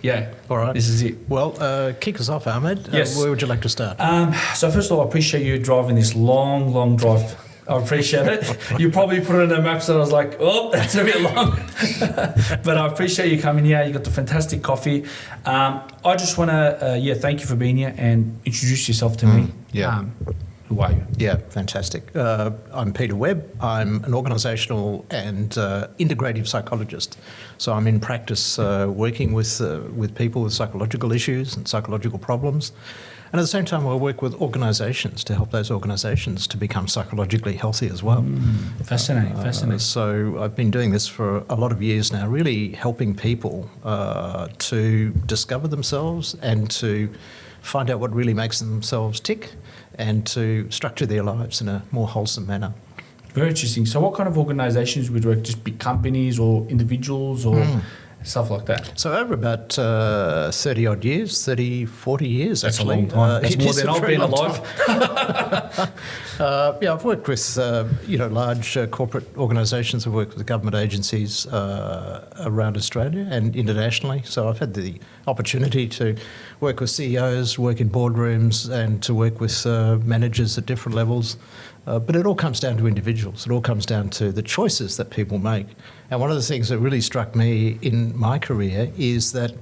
Yeah. All right. This is it. Well, kick us off, Ahmed. Yes. Where would you like to start? So first of all, I appreciate you driving this long drive. I appreciate it. You probably put it in the maps and I was like, oh, that's a bit long. But I appreciate you coming here. You got the fantastic coffee. I just want to, thank you for being here and introduce yourself to me. Yeah. Who are you? Yeah, fantastic. I'm Peter Webb. I'm an organisational and integrative psychologist. So I'm in practice working with people with psychological issues and psychological problems. And at the same time, I work with organisations to help those organisations to become psychologically healthy as well. Fascinating. So I've been doing this for a lot of years now, really helping people to discover themselves and to find out what really makes themselves tick and to structure their lives in a more wholesome manner. Very interesting. So what kind of organisations would you work? Just big companies or individuals or stuff like that? So over about 30 odd years, 30, 40 years That's actually. a long time. That's more than I've been alive. I've worked with large corporate organisations. I've worked with government agencies around Australia and internationally. So I've had the opportunity to work with CEOs, work in boardrooms, and to work with managers at different levels. But it all comes down to individuals. It all comes down to the choices that people make. And one of the things that really struck me in my career is that,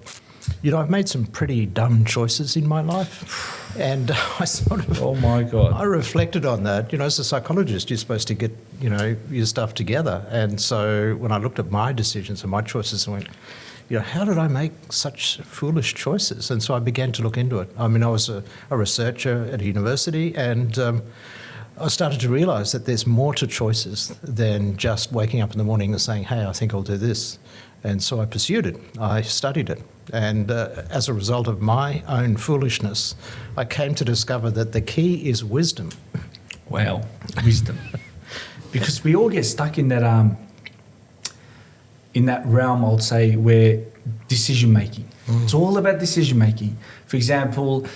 I've made some pretty dumb choices in my life. And I sort of... Oh, my God. I reflected on that. As a psychologist, you're supposed to get, your stuff together. And so when I looked at my decisions and my choices, I went, how did I make such foolish choices? And so I began to look into it. I mean, I was a researcher at a university and... I started to realise that there's more to choices than just waking up in the morning and saying, hey, I think I'll do this. And so I pursued it. I studied it. And as a result of my own foolishness, I came to discover that the key is wisdom. Wow, wisdom. Because we all get stuck in that realm, I'll say, where decision making. It's all about decision making. For example,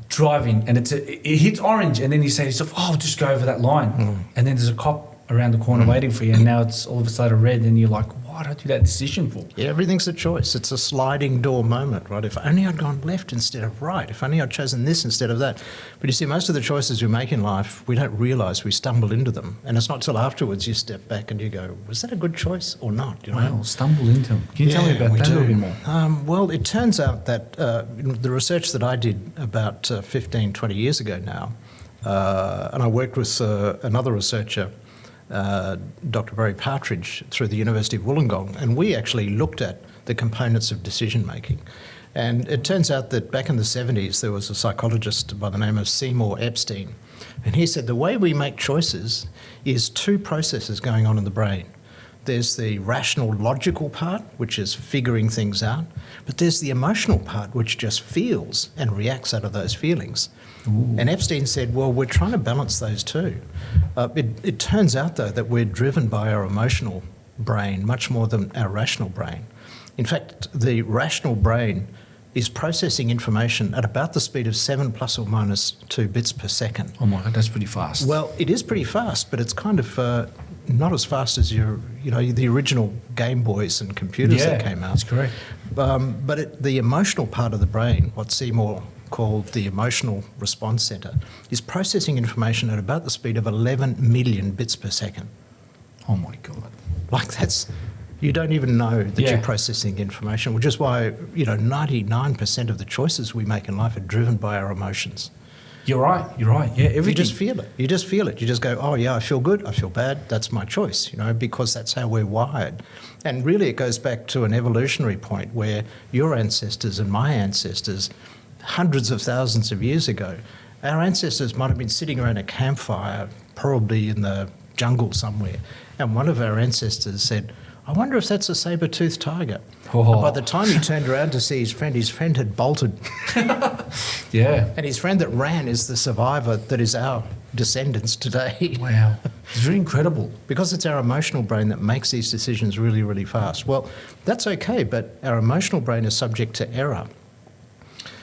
driving and it hits orange and then you say to yourself, oh, just go over that line. And then there's a cop around the corner waiting for you and now it's all of a sudden red and you're like, why did I do that decision for? Yeah, everything's a choice. It's a sliding door moment, right? If only I'd gone left instead of right. If only I'd chosen this instead of that. But you see, most of the choices we make in life, we don't realise we stumble into them. And it's not till afterwards you step back and you go, was that a good choice or not? Wow, stumble into them. Can you tell me about that a little bit more? Well, it turns out that the research that I did about 15, 20 years ago now, and I worked with another researcher, Dr. Barry Partridge, through the University of Wollongong, and we actually looked at the components of decision making. And it turns out that back in the 70s there was a psychologist by the name of Seymour Epstein, and he said the way we make choices is two processes going on in the brain. There's the rational, logical part, which is figuring things out, but there's the emotional part, which just feels and reacts out of those feelings. Ooh. And Epstein said, well, we're trying to balance those two. It turns out, though, that we're driven by our emotional brain much more than our rational brain. In fact, the rational brain is processing information at about the speed of 7 plus or minus 2 bits per second. Oh my God, that's pretty fast. Well, it is pretty fast, but it's kind of not as fast as the original Game Boys and computers that came out. That's correct. But the emotional part of the brain, what Seymour called the emotional response centre, is processing information at about the speed of 11 million bits per second. Oh my God. Like you don't even know that you're processing information, which is why, 99% of the choices we make in life are driven by our emotions. You're right. Yeah, everything. You just feel it. You just go, oh yeah, I feel good, I feel bad, that's my choice, because that's how we're wired. And really it goes back to an evolutionary point where your ancestors and my ancestors, hundreds of thousands of years ago, our ancestors might have been sitting around a campfire, probably in the jungle somewhere, and one of our ancestors said, I wonder if that's a saber-toothed tiger. Oh. And by the time he turned around to see his friend had bolted. Yeah. And his friend that ran is the survivor that is our descendants today. Wow. It's very incredible. Because it's our emotional brain that makes these decisions really, really fast. Well, that's okay, but our emotional brain is subject to error.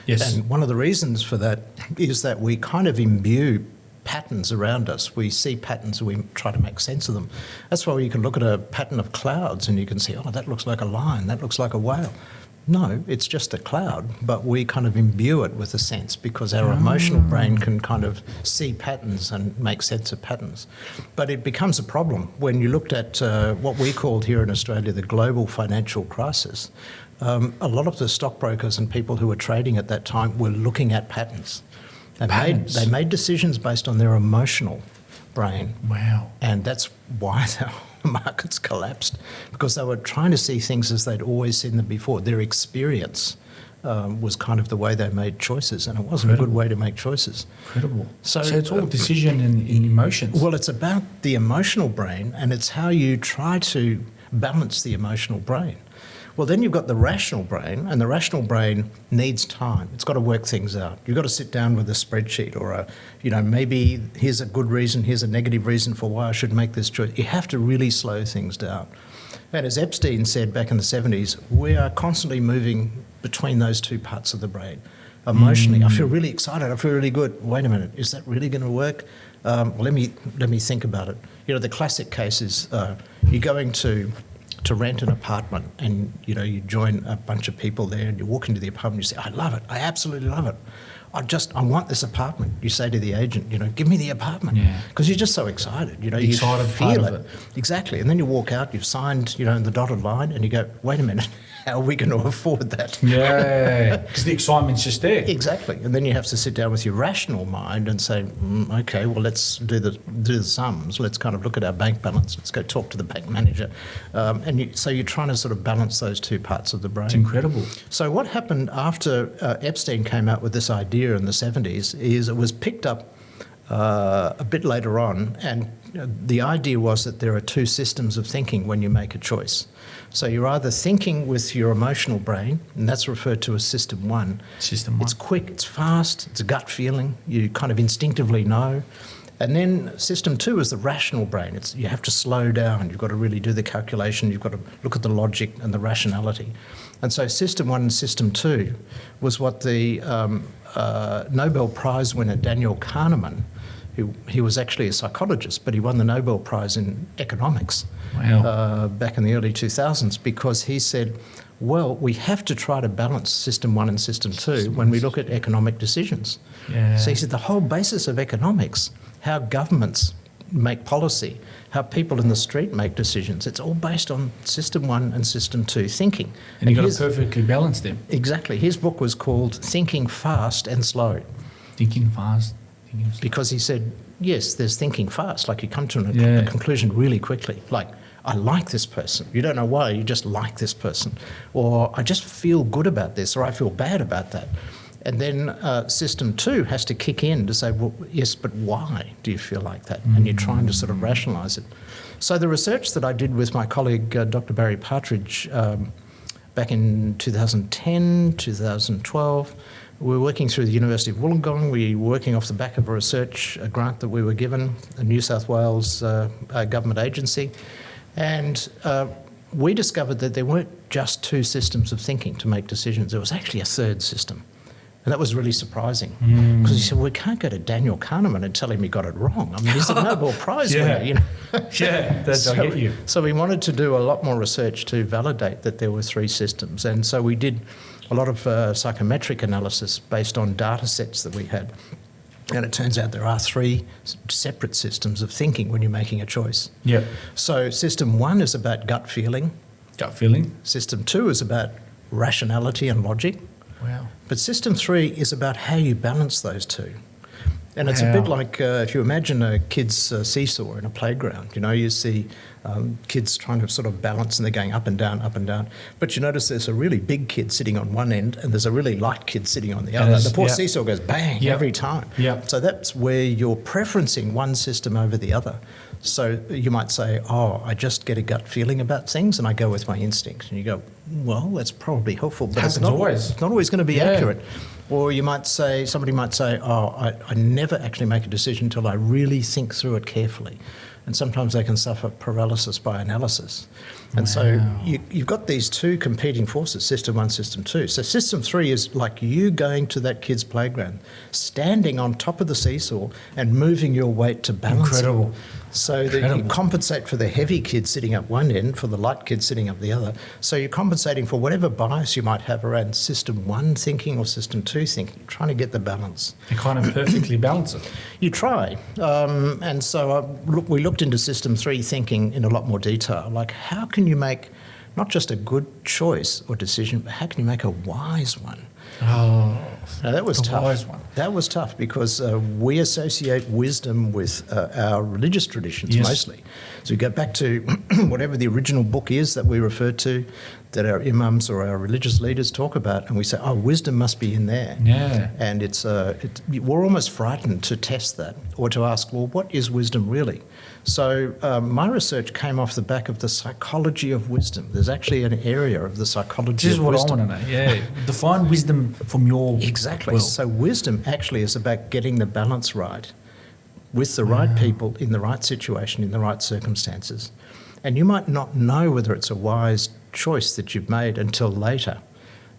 Yes. And one of the reasons for that is that we kind of imbue patterns around us. We see patterns and we try to make sense of them. That's why you can look at a pattern of clouds and you can see, oh, that looks like a lion, that looks like a whale. No, it's just a cloud, but we kind of imbue it with a sense because our emotional brain can kind of see patterns and make sense of patterns. But it becomes a problem when you looked at what we called here in Australia the global financial crisis. A lot of the stockbrokers and people who were trading at that time were looking at patterns. They made decisions based on their emotional brain. Wow. And that's why the markets collapsed, because they were trying to see things as they'd always seen them before. Their experience was kind of the way they made choices, and it wasn't a good way to make choices. Incredible. So it's all decision and emotions. Well, it's about the emotional brain, and it's how you try to balance the emotional brain. Well, then you've got the rational brain, and the rational brain needs time. It's got to work things out. You've got to sit down with a spreadsheet or maybe here's a good reason, here's a negative reason for why I should make this choice. You have to really slow things down. And as Epstein said back in the 70s, we are constantly moving between those two parts of the brain. Emotionally, I feel really excited, I feel really good. Wait a minute, is that really going to work? Let me think about it. The classic case is you're going to rent an apartment and, you join a bunch of people there and you walk into the apartment and you say, I love it. I absolutely love it. I want this apartment. You say to the agent, give me the apartment. Because you're just so excited. You feel it. Exactly. And then you walk out, you've signed, the dotted line and you go, wait a minute, how are we going to afford that? Yeah, because the excitement's just there. Exactly. And then you have to sit down with your rational mind and say, okay, well, let's do the sums. Let's kind of look at our bank balance. Let's go talk to the bank manager. So you're trying to sort of balance those two parts of the brain. It's incredible. So what happened after Epstein came out with this idea in the 70s is it was picked up a bit later on, and the idea was that there are two systems of thinking when you make a choice. So you're either thinking with your emotional brain, and that's referred to as system one. System one. It's quick, it's fast, it's a gut feeling, you kind of instinctively know. And then system two is the rational brain. You have to slow down, you've got to really do the calculation, you've got to look at the logic and the rationality. And so system one and system two was what the Nobel Prize winner Daniel Kahneman, he was actually a psychologist, but he won the Nobel Prize in economics back in the early 2000s because he said, well, we have to try to balance system one and system two when we look at economic decisions. Yeah. So he said the whole basis of economics, how governments make policy, how people in the street make decisions, it's all based on system one and system two thinking. And you've got to perfectly balance them. Exactly. His book was called Thinking Fast and Slow. Thinking fast. Because he said, yes, there's thinking fast, like you come to a conclusion really quickly, like, I like this person. You don't know why, you just like this person. Or I just feel good about this, or I feel bad about that. And then system two has to kick in to say, well, yes, but why do you feel like that? And you're trying to sort of rationalise it. So the research that I did with my colleague, Dr. Barry Partridge, back in 2010, 2012, we were working through the University of Wollongong. We were working off the back of a grant that we were given, a New South Wales government agency. And we discovered that there weren't just two systems of thinking to make decisions. There was actually a third system. And that was really surprising because he said, we can't go to Daniel Kahneman and tell him he got it wrong. I mean, he's a Nobel Prize winner, I get you. So we wanted to do a lot more research to validate that there were three systems. And so we did a lot of psychometric analysis based on data sets that we had. And it turns out there are three separate systems of thinking when you're making a choice. Yeah. So system one is about gut feeling. Gut feeling. System two is about rationality and logic. Wow. But system three is about how you balance those two. And it's a bit like if you imagine a kid's seesaw in a playground. You see kids trying to sort of balance and they're going up and down, up and down. But you notice there's a really big kid sitting on one end and there's a really light kid sitting on the other. The poor seesaw goes bang every time. Yep. So that's where you're preferencing one system over the other. So you might say, I just get a gut feeling about things and I go with my instincts. And you go, well, that's probably helpful, but it's not always going to be accurate. Or somebody might say, I never actually make a decision until I really think through it carefully. And sometimes they can suffer paralysis by analysis. And so you've got these two competing forces, system 1, system 2. So system 3 is like you going to that kid's playground, standing on top of the seesaw and moving your weight to balance Incredible. it. So that you compensate for the heavy kid sitting up one end, for the light kid sitting up the other. So you're compensating for whatever bias you might have around system 1 thinking or system 2 thinking, trying to get the balance. You kind of perfectly balance it. You try. And so we looked into system 3 thinking in a lot more detail. Like, how can you make not just a good choice or decision, but how can you make a wise one? Oh, now, that was tough. Wise one. That was tough because we associate wisdom with our religious traditions mostly. So we go back to whatever the original book is that we refer to, that our imams or our religious leaders talk about, and we say, oh, wisdom must be in there. Yeah. And we're almost frightened to test that or to ask, well, what is wisdom really? So my research came off the back of the psychology of wisdom. There's actually an area of the psychology of wisdom. This is what I want to know, yeah. Define wisdom from your Exactly. world. So wisdom actually is about getting the balance right with the right people in the right situation, in the right circumstances. And you might not know whether it's a wise choice that you've made until later.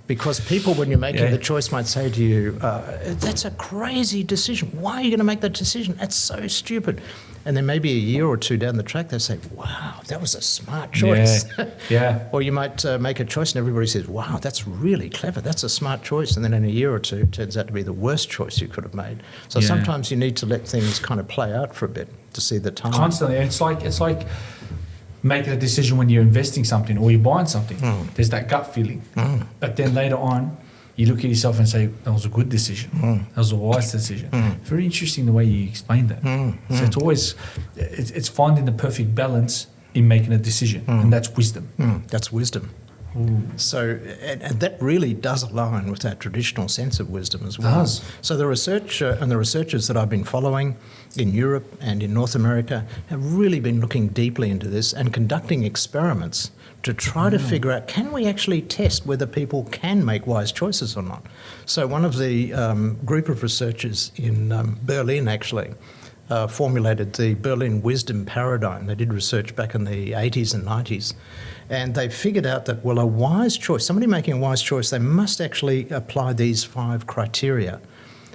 Because people, when you're making the choice, might say to you, that's a crazy decision. Why are you going to make that decision? That's so stupid. And then maybe a year or two down the track, they say, wow, that was a smart choice. Yeah. Or you might make a choice and everybody says, wow, that's really clever. That's a smart choice. And then in a year or two, it turns out to be the worst choice you could have made. So sometimes you need to let things kind of play out for a bit to see the time. Constantly. It's like making a decision when you're investing something or you're buying something. There's that gut feeling. But then later on, you look at yourself and say, that was a good decision. That was a wise decision. Very interesting the way you explained that. So it's always, it's finding the perfect balance in making a decision. And that's wisdom. That's wisdom. Ooh. So, and that really does align with that traditional sense of wisdom as well. It does. So the research and the researchers that I've been following in Europe and in North America have really been looking deeply into this and conducting experiments to try to figure out, can we actually test whether people can make wise choices or not? So one of the group of researchers in Berlin actually formulated the Berlin wisdom paradigm. They did research back in the 80s and 90s. And they figured out that, well, a wise choice, somebody making a wise choice, they must actually apply these 5 criteria.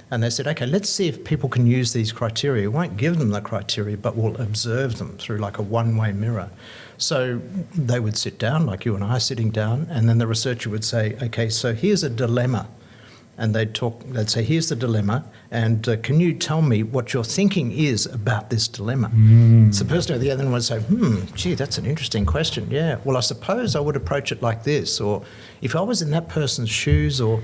And they said, okay, let's see if people can use these criteria. We won't give them the criteria, but we'll observe them through like a one-way mirror. So they would sit down, like you and I are sitting down, and then the researcher would say, okay, so here's a dilemma. And they'd say, here's the dilemma, and can you tell me what your thinking is about this dilemma? So the person at the other end would say, gee, that's an interesting question. Yeah, well, I suppose I would approach it like this, or if I was in that person's shoes, or,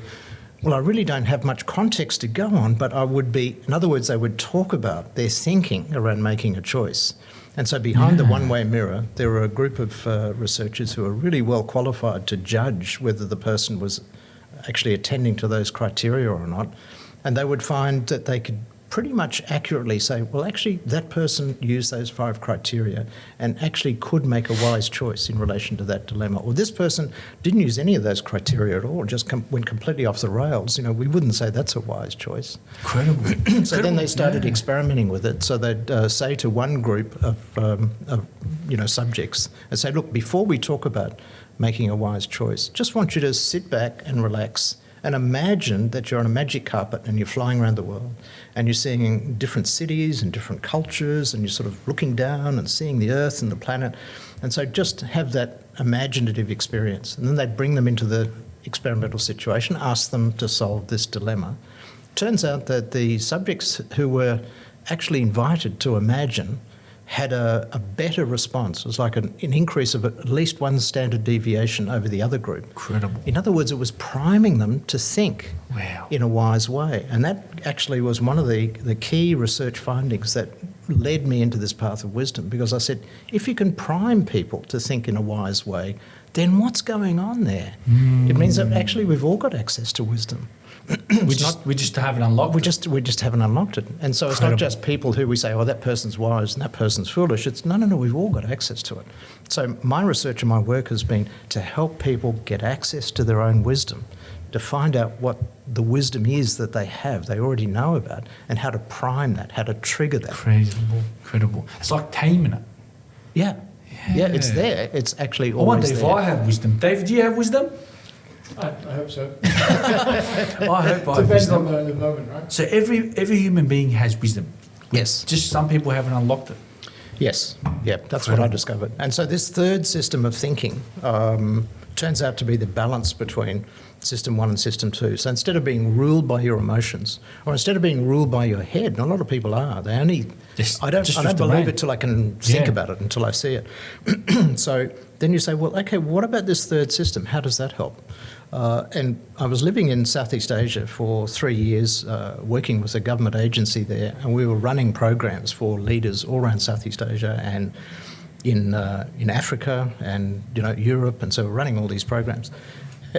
well, I really don't have much context to go on, but I would be, in other words, they would talk about their thinking around making a choice. And so behind the one-way mirror, there were a group of researchers who are really well qualified to judge whether the person was actually attending to those criteria or not. And they would find that they could pretty much accurately say, well, actually, that person used those 5 criteria and actually could make a wise choice in relation to that dilemma. Or this person didn't use any of those criteria at all, just went completely off the rails. You know, we wouldn't say that's a wise choice. Incredible. So then they started experimenting with it. So they'd say to one group of subjects and say, look, before we talk about making a wise choice, just want you to sit back and relax and imagine that you're on a magic carpet and you're flying around the world and you're seeing different cities and different cultures and you're sort of looking down and seeing the earth and the planet. And so just have that imaginative experience. And then they'd bring them into the experimental situation, ask them to solve this dilemma. Turns out that the subjects who were actually invited to imagine had a better response. It was like an increase of at least 1 standard deviation over the other group. Incredible. In other words, it was priming them to think in a wise way. And that actually was one of the key research findings that led me into this path of wisdom, because I said, if you can prime people to think in a wise way, then what's going on there? It means that actually we've all got access to wisdom. we just haven't unlocked it. We just haven't unlocked it. And so it's not just people who we say, oh, that person's wise and that person's foolish. It's no, we've all got access to it. So my research and my work has been to help people get access to their own wisdom, to find out what the wisdom is that they have, they already know about, and how to prime that, how to trigger that. Incredible. It's like taming it. Yeah. Yeah, it's there. It's actually I wonder always if there. I have wisdom. David, do you have wisdom? I hope so. I hope I have Depends on wisdom. the moment, right? So every human being has wisdom. Yes. Just some people haven't unlocked it. Yes. Yeah, that's what I discovered. And so this third system of thinking turns out to be the balance between system 1 and system 2. So instead of being ruled by your emotions, or instead of being ruled by your head, and a lot of people are, they only, Just- I don't just with the believe brain. it till I can think Yeah. about it, until I see it. So then you say, well, okay, what about this third system? How does that help? And I was living in Southeast Asia for 3 years, working with a government agency there, and we were running programs for leaders all around Southeast Asia and in Africa and Europe, and so we're running all these programs.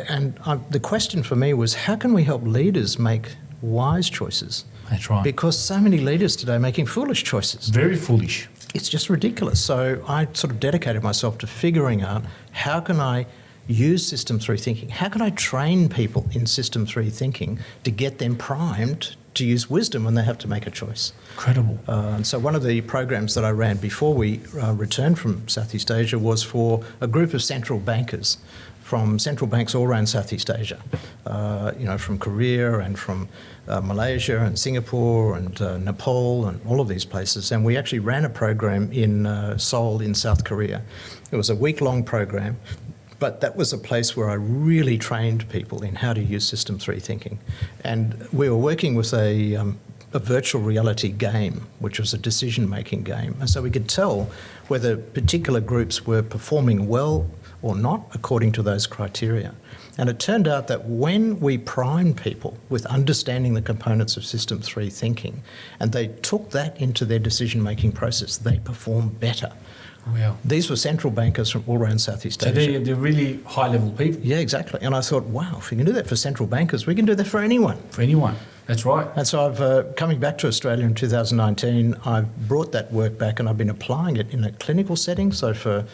And the question for me was, how can we help leaders make wise choices? That's right. Because so many leaders today are making foolish choices. Very foolish. It's just ridiculous. So I sort of dedicated myself to figuring out, how can I use System 3 thinking? How can I train people in System 3 thinking to get them primed to use wisdom when they have to make a choice? Incredible. And so one of the programs that I ran before we returned from Southeast Asia was for a group of central bankers from central banks all around Southeast Asia, from Korea and from Malaysia and Singapore and Nepal and all of these places. And we actually ran a program in Seoul in South Korea. It was a week-long program, but that was a place where I really trained people in how to use System 3 thinking. And we were working with a virtual reality game, which was a decision-making game. And so we could tell whether particular groups were performing well or not according to those criteria. And it turned out that when we primed people with understanding the components of System 3 thinking, and they took that into their decision-making process, they performed better. Wow. These were central bankers from all around Southeast So Asia. they're really high-level people. Yeah, exactly. And I thought, wow, if we can do that for central bankers, we can do that for anyone. For anyone. That's right. And so I've, coming back to Australia in 2019, I've brought that work back and I've been applying it in a clinical setting. So for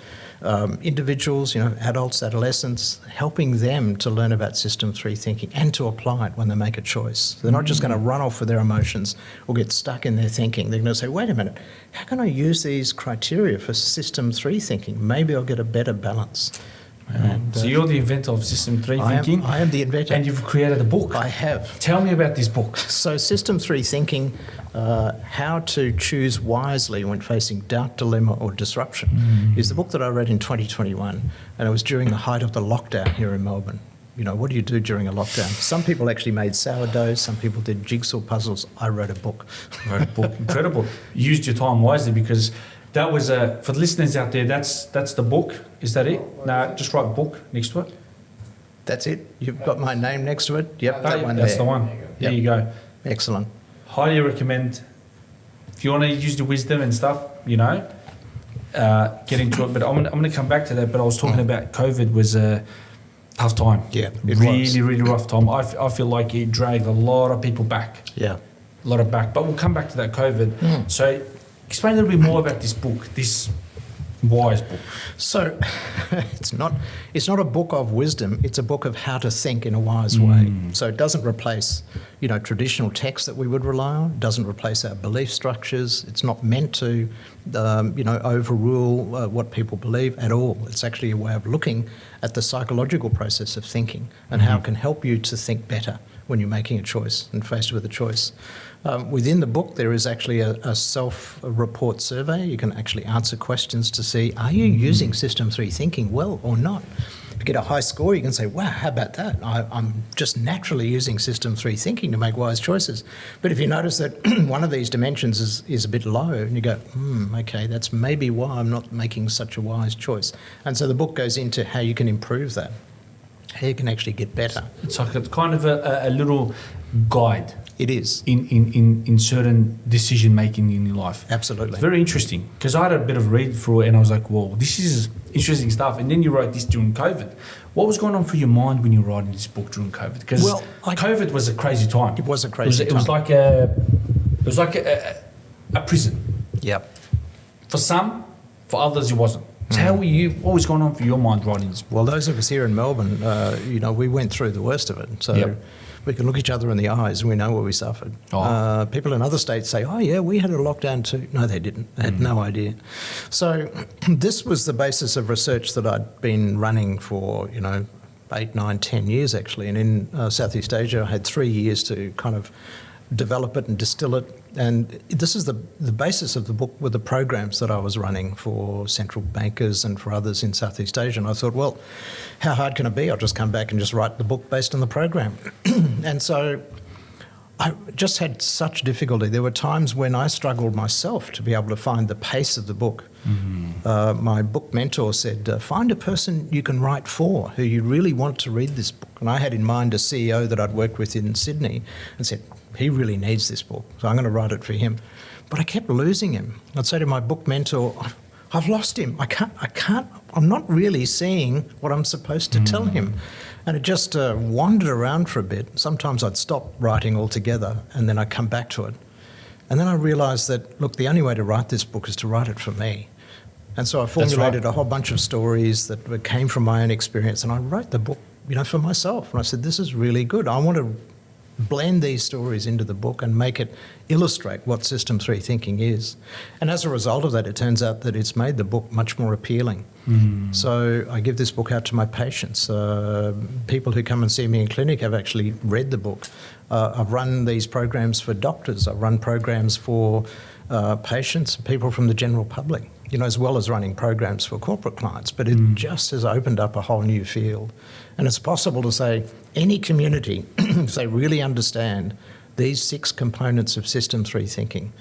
individuals, adults, adolescents, helping them to learn about System 3 thinking and to apply it when they make a choice. They're not just going to run off with their emotions or get stuck in their thinking. They're going to say, wait a minute, how can I use these criteria for System 3 thinking? Maybe I'll get a better balance. And, So you're the inventor of System 3 thinking. I am the inventor. And you've created a book. I have. Tell me about this book. So System 3 thinking, how to choose wisely when facing doubt, dilemma or disruption, is the book that I read in 2021. And it was during the height of the lockdown here in Melbourne. What do you do during a lockdown? Some people actually made sourdoughs, some people did jigsaw puzzles. I wrote a book. Wrote a book. Incredible. You used your time wisely, because that was for the listeners out there, that's the book. Is that it? No, just write book next to it. That's it. You've got my name next to it. Yep, that one That's there. the one. There you go. Excellent. Highly recommend. If you want to use the wisdom and stuff, get into it. But I'm gonna come back to that. But I was talking about COVID was a tough time. Yeah, it really, was. really rough time. I feel like it dragged a lot of people back. Yeah. A lot of back. But we'll come back to that COVID. So explain a little bit more about this book, this wise book. So it's not a book of wisdom, it's a book of how to think in a wise way. So it doesn't replace, traditional texts that we would rely on. It doesn't replace our belief structures. It's not meant to, overrule what people believe at all. It's actually a way of looking at the psychological process of thinking and how it can help you to think better when you're making a choice and faced with a choice. Within the book, there is actually a self-report survey. You can actually answer questions to see, are you using System 3 thinking well or not? If you get a high score, you can say, wow, how about that? I'm just naturally using System 3 thinking to make wise choices. But if you notice that one of these dimensions is a bit low, and you go, okay, that's maybe why I'm not making such a wise choice. And so the book goes into how you can improve that, how you can actually get better. It's like it's kind of a little guide. It is. In certain decision making in your life. Absolutely. It's very interesting, because I had a bit of read through it and I was like, well, this is interesting stuff. And then you wrote this during COVID. What was going on through your mind when you were writing this book during COVID? Because COVID was a crazy time. It was a crazy time. It was like a prison. Yep. For some, for others it wasn't. So how were you? What was going on for your mind writing this book? Well, those of us here in Melbourne, we went through the worst of it. So Yep. we can look each other in the eyes and we know where we suffered. People in other states say, oh yeah, we had a lockdown too. No, they didn't. They had no idea. So this was the basis of research that I'd been running for, 8, 9, 10 years actually. And in Southeast Asia, I had 3 years to kind of develop it and distill it. And this is the basis of the book were the programs that I was running for central bankers and for others in Southeast Asia. And I thought, well, how hard can it be? I'll just come back and just write the book based on the program. And so I just had such difficulty. There were times when I struggled myself to be able to find the pace of the book. My book mentor said, find a person you can write for who you really want to read this book. And I had in mind a CEO that I'd worked with in Sydney and said, he really needs this book, so I'm going to write it for him. But I kept losing him. I'd say to my book mentor, I've lost him. I'm not really seeing what I'm supposed to tell him. And it just wandered around for a bit. Sometimes I'd stop writing altogether and then I'd come back to it. And then I realised that, look, the only way to write this book is to write it for me. And so I formulated a whole bunch of stories that came from my own experience, and I wrote the book, for myself. And I said, this is really good. I want to blend these stories into the book and make it illustrate what System 3 thinking is. And as a result of that, it turns out that it's made the book much more appealing. So I give this book out to my patients. People who come and see me in clinic have actually read the book. I've run these programs for doctors. I've run programs for patients, people from the general public, as well as running programs for corporate clients. But it just has opened up a whole new field. And it's possible to say any community, if they really understand these 6 components of System 3 thinking,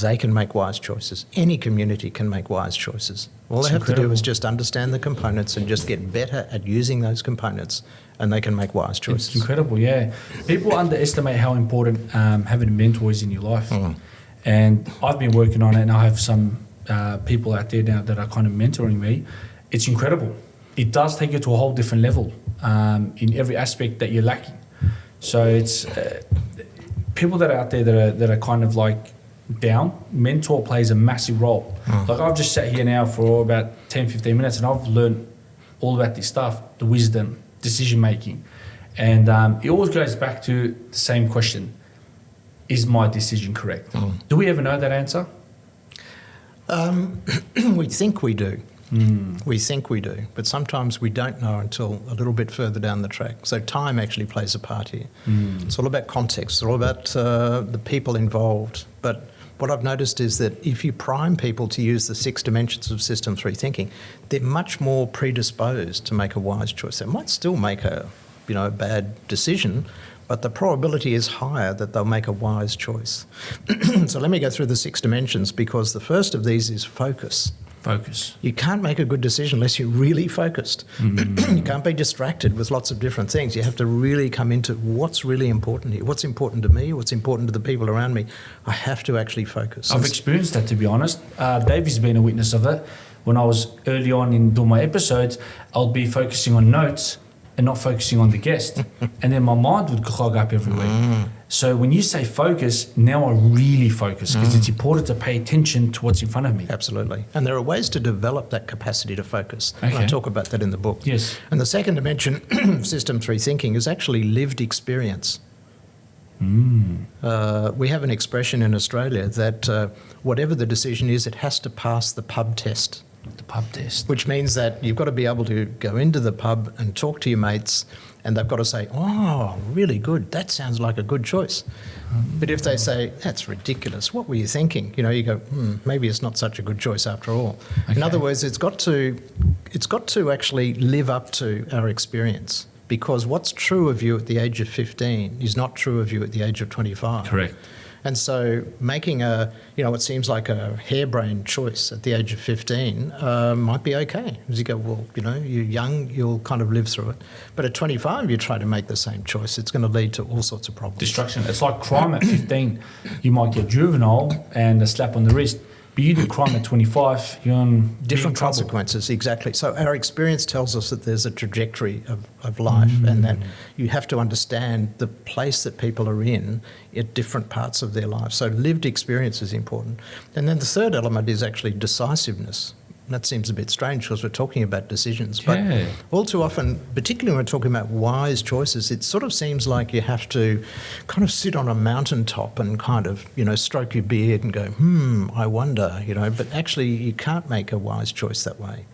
they can make wise choices. Any community can make wise choices. All they have to do is just understand the components and just get better at using those components, and they can make wise choices. It's incredible, yeah. People underestimate how important having a mentor is in your life. And I've been working on it, and I have some people out there now that are kind of mentoring me. It's incredible. It does take you to a whole different level in every aspect that you're lacking. So it's people that are out there that are kind of like down, mentor plays a massive role. Like I've just sat here now for about 10, 15 minutes and I've learned all about this stuff, the wisdom, decision making. And it always goes back to the same question. Is my decision correct? Do we ever know that answer? We think we do. We think we do, but sometimes we don't know until a little bit further down the track. So time actually plays a part here. It's all about context. It's all about the people involved. But what I've noticed is that if you prime people to use the 6 dimensions of System 3 thinking, they're much more predisposed to make a wise choice. They might still make a bad decision, but the probability is higher that they'll make a wise choice. So let me go through the 6 dimensions, because the first of these is focus. Focus. You can't make a good decision unless you're really focused. You can't be distracted with lots of different things. You have to really come into what's really important here. What's important to me? What's important to the people around me? I have to actually focus. I've experienced that, to be honest. Davey's been a witness of it. When I was early on in doing my episodes, I'll be focusing on notes and not focusing on the guest. And then my mind would clog up every week. So when you say focus, now I really focus, because it's important to pay attention to what's in front of me. Absolutely. And there are ways to develop that capacity to focus. Okay. I talk about that in the book. Yes. And the second dimension of System 3 thinking is actually lived experience. We have an expression in Australia that whatever the decision is, it has to pass the pub test. The pub test. Which means that you've got to be able to go into the pub and talk to your mates, and they've got to say, oh, really good, that sounds like a good choice. But if they say, that's ridiculous, what were you thinking? You go, maybe it's not such a good choice after all. Okay. In other words, it's got to actually live up to our experience, because what's true of you at the age of 15 is not true of you at the age of 25. Correct. And so making what seems like a harebrained choice at the age of 15 might be okay. As you go, well, you're young, you'll kind of live through it. But at 25, you try to make the same choice. It's going to lead to all sorts of problems. Destruction. It's like crime at 15. You might get juvenile and a slap on the wrist. But you do crime at 25, you're on different consequences, exactly. So our experience tells us that there's a trajectory of life, and that you have to understand the place that people are in at different parts of their life. So lived experience is important. And then the third element is actually decisiveness. And that seems a bit strange because we're talking about decisions. But Yeah. all too often, particularly when we're talking about wise choices, it sort of seems like you have to kind of sit on a mountaintop and kind of, stroke your beard and go, I wonder, but actually you can't make a wise choice that way.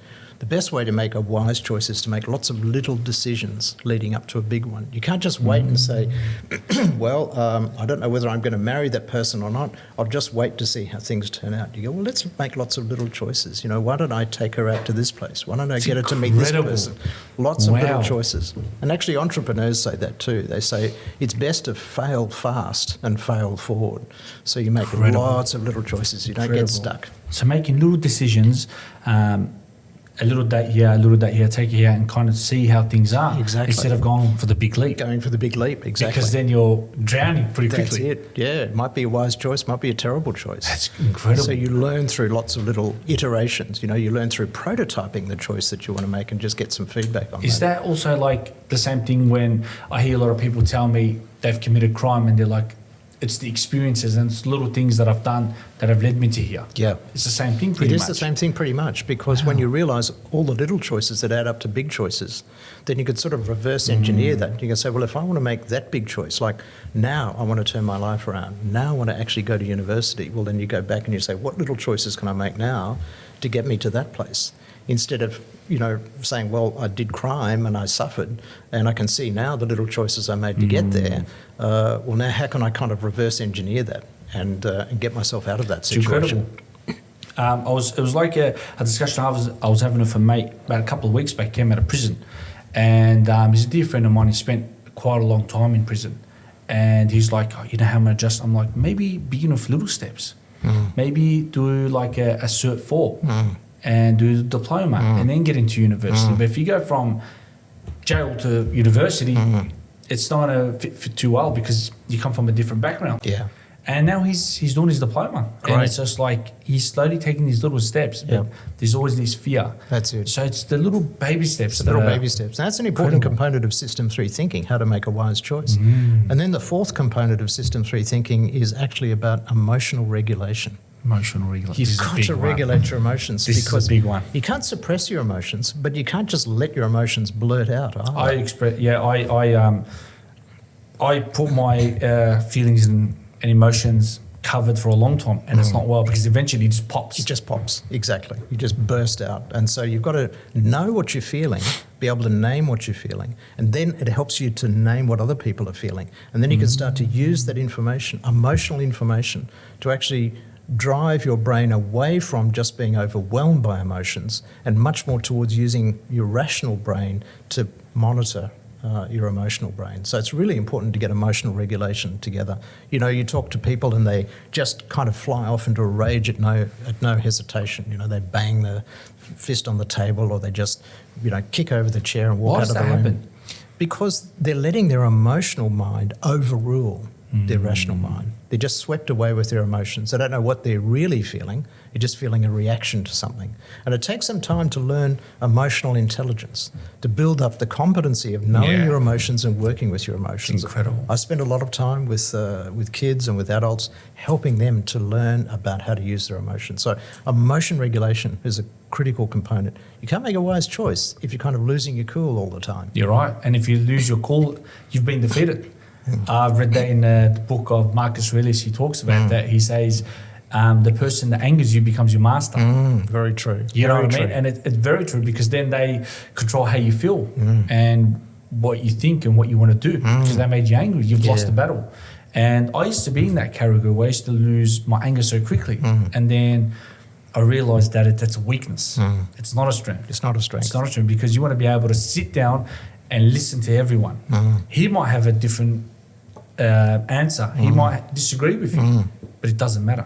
The best way to make a wise choice is to make lots of little decisions leading up to a big one. You can't just wait and say, I don't know whether I'm going to marry that person or not. I'll just wait to see how things turn out. You go, well, let's make lots of little choices. Why don't I take her out to this place? Why don't I get her to meet this person? Lots of little choices. And actually entrepreneurs say that too. They say it's best to fail fast and fail forward. So you make lots of little choices. You don't get stuck. So making little decisions, a little date here, take it here, and kind of see how things are. Exactly. Instead of going for the big leap. Going for the big leap, exactly. Because then you're drowning pretty quickly. That's it. Yeah, it might be a wise choice, might be a terrible choice. That's incredible. So you learn through lots of little iterations. You learn through prototyping the choice that you want to make and just get some feedback on that. Is that also like the same thing when I hear a lot of people tell me they've committed crime and they're like, it's the experiences and it's little things that I've done that have led me to here. Yeah. It's the same thing pretty much. It is the same thing pretty much because when you realise all the little choices that add up to big choices, then you could sort of reverse engineer that. You can say, well, if I want to make that big choice, like now I want to turn my life around, now I want to actually go to university, well, then you go back and you say, what little choices can I make now to get me to that place? Instead of, saying, well, I did crime and I suffered and I can see now the little choices I made to get there. Well, now how can I kind of reverse engineer that and get myself out of that situation? It's incredible. It was like a discussion I was having with a mate about a couple of weeks back. Came out of prison, and he's a dear friend of mine. He spent quite a long time in prison, and he's like, how am I going to adjust? I'm like, maybe begin with little steps. Maybe do like a Cert 4 and do the diploma and then get into university. But if you go from jail to university, it's not going to fit too well because you come from a different background. Yeah. And now he's doing his diploma. Great. And it's just like he's slowly taking these little steps, but there's always this fear. That's it. So it's the little baby steps. The little baby steps. That's an important component of System 3 thinking, how to make a wise choice. And then the fourth component of System 3 thinking is actually about emotional regulation. Emotional regulation. You've got to regulate your emotions This because is a big one. you can't suppress your emotions, but you can't just let your emotions blurt out. I put my feelings and emotions covered for a long time, and it's not well because eventually it just pops. It just pops, exactly. You just burst out. And so you've got to know what you're feeling, be able to name what you're feeling, and then it helps you to name what other people are feeling. And then you can start to use that information, emotional information, to actually drive your brain away from just being overwhelmed by emotions and much more towards using your rational brain to monitor your emotional brain. So it's really important to get emotional regulation together. You talk to people and they just kind of fly off into a rage at no hesitation. They bang the fist on the table or they just, kick over the chair and walk out of the room. Why does that happen? Because they're letting their emotional mind overrule their rational mind. They're just swept away with their emotions. They don't know what they're really feeling. They're just feeling a reaction to something. And it takes some time to learn emotional intelligence, to build up the competency of knowing your emotions and working with your emotions. It's incredible. I spend a lot of time with kids and with adults helping them to learn about how to use their emotions. So emotion regulation is a critical component. You can't make a wise choice if you're kind of losing your cool all the time. You're right. And if you lose your cool, you've been defeated. I've read that in the book of Marcus Aurelius. He talks about that. He says the person that angers you becomes your master. Very true. You know what I mean? And it's very true because then they control how you feel and what you think and what you want to do because they made you angry. You've lost the battle. And I used to be in that category where I used to lose my anger so quickly. And then I realised that that's a weakness. It's not a strength. It's not a strength. It's not a strength because you want to be able to sit down and listen to everyone. He might have a different answer. He might disagree with you, but it doesn't matter.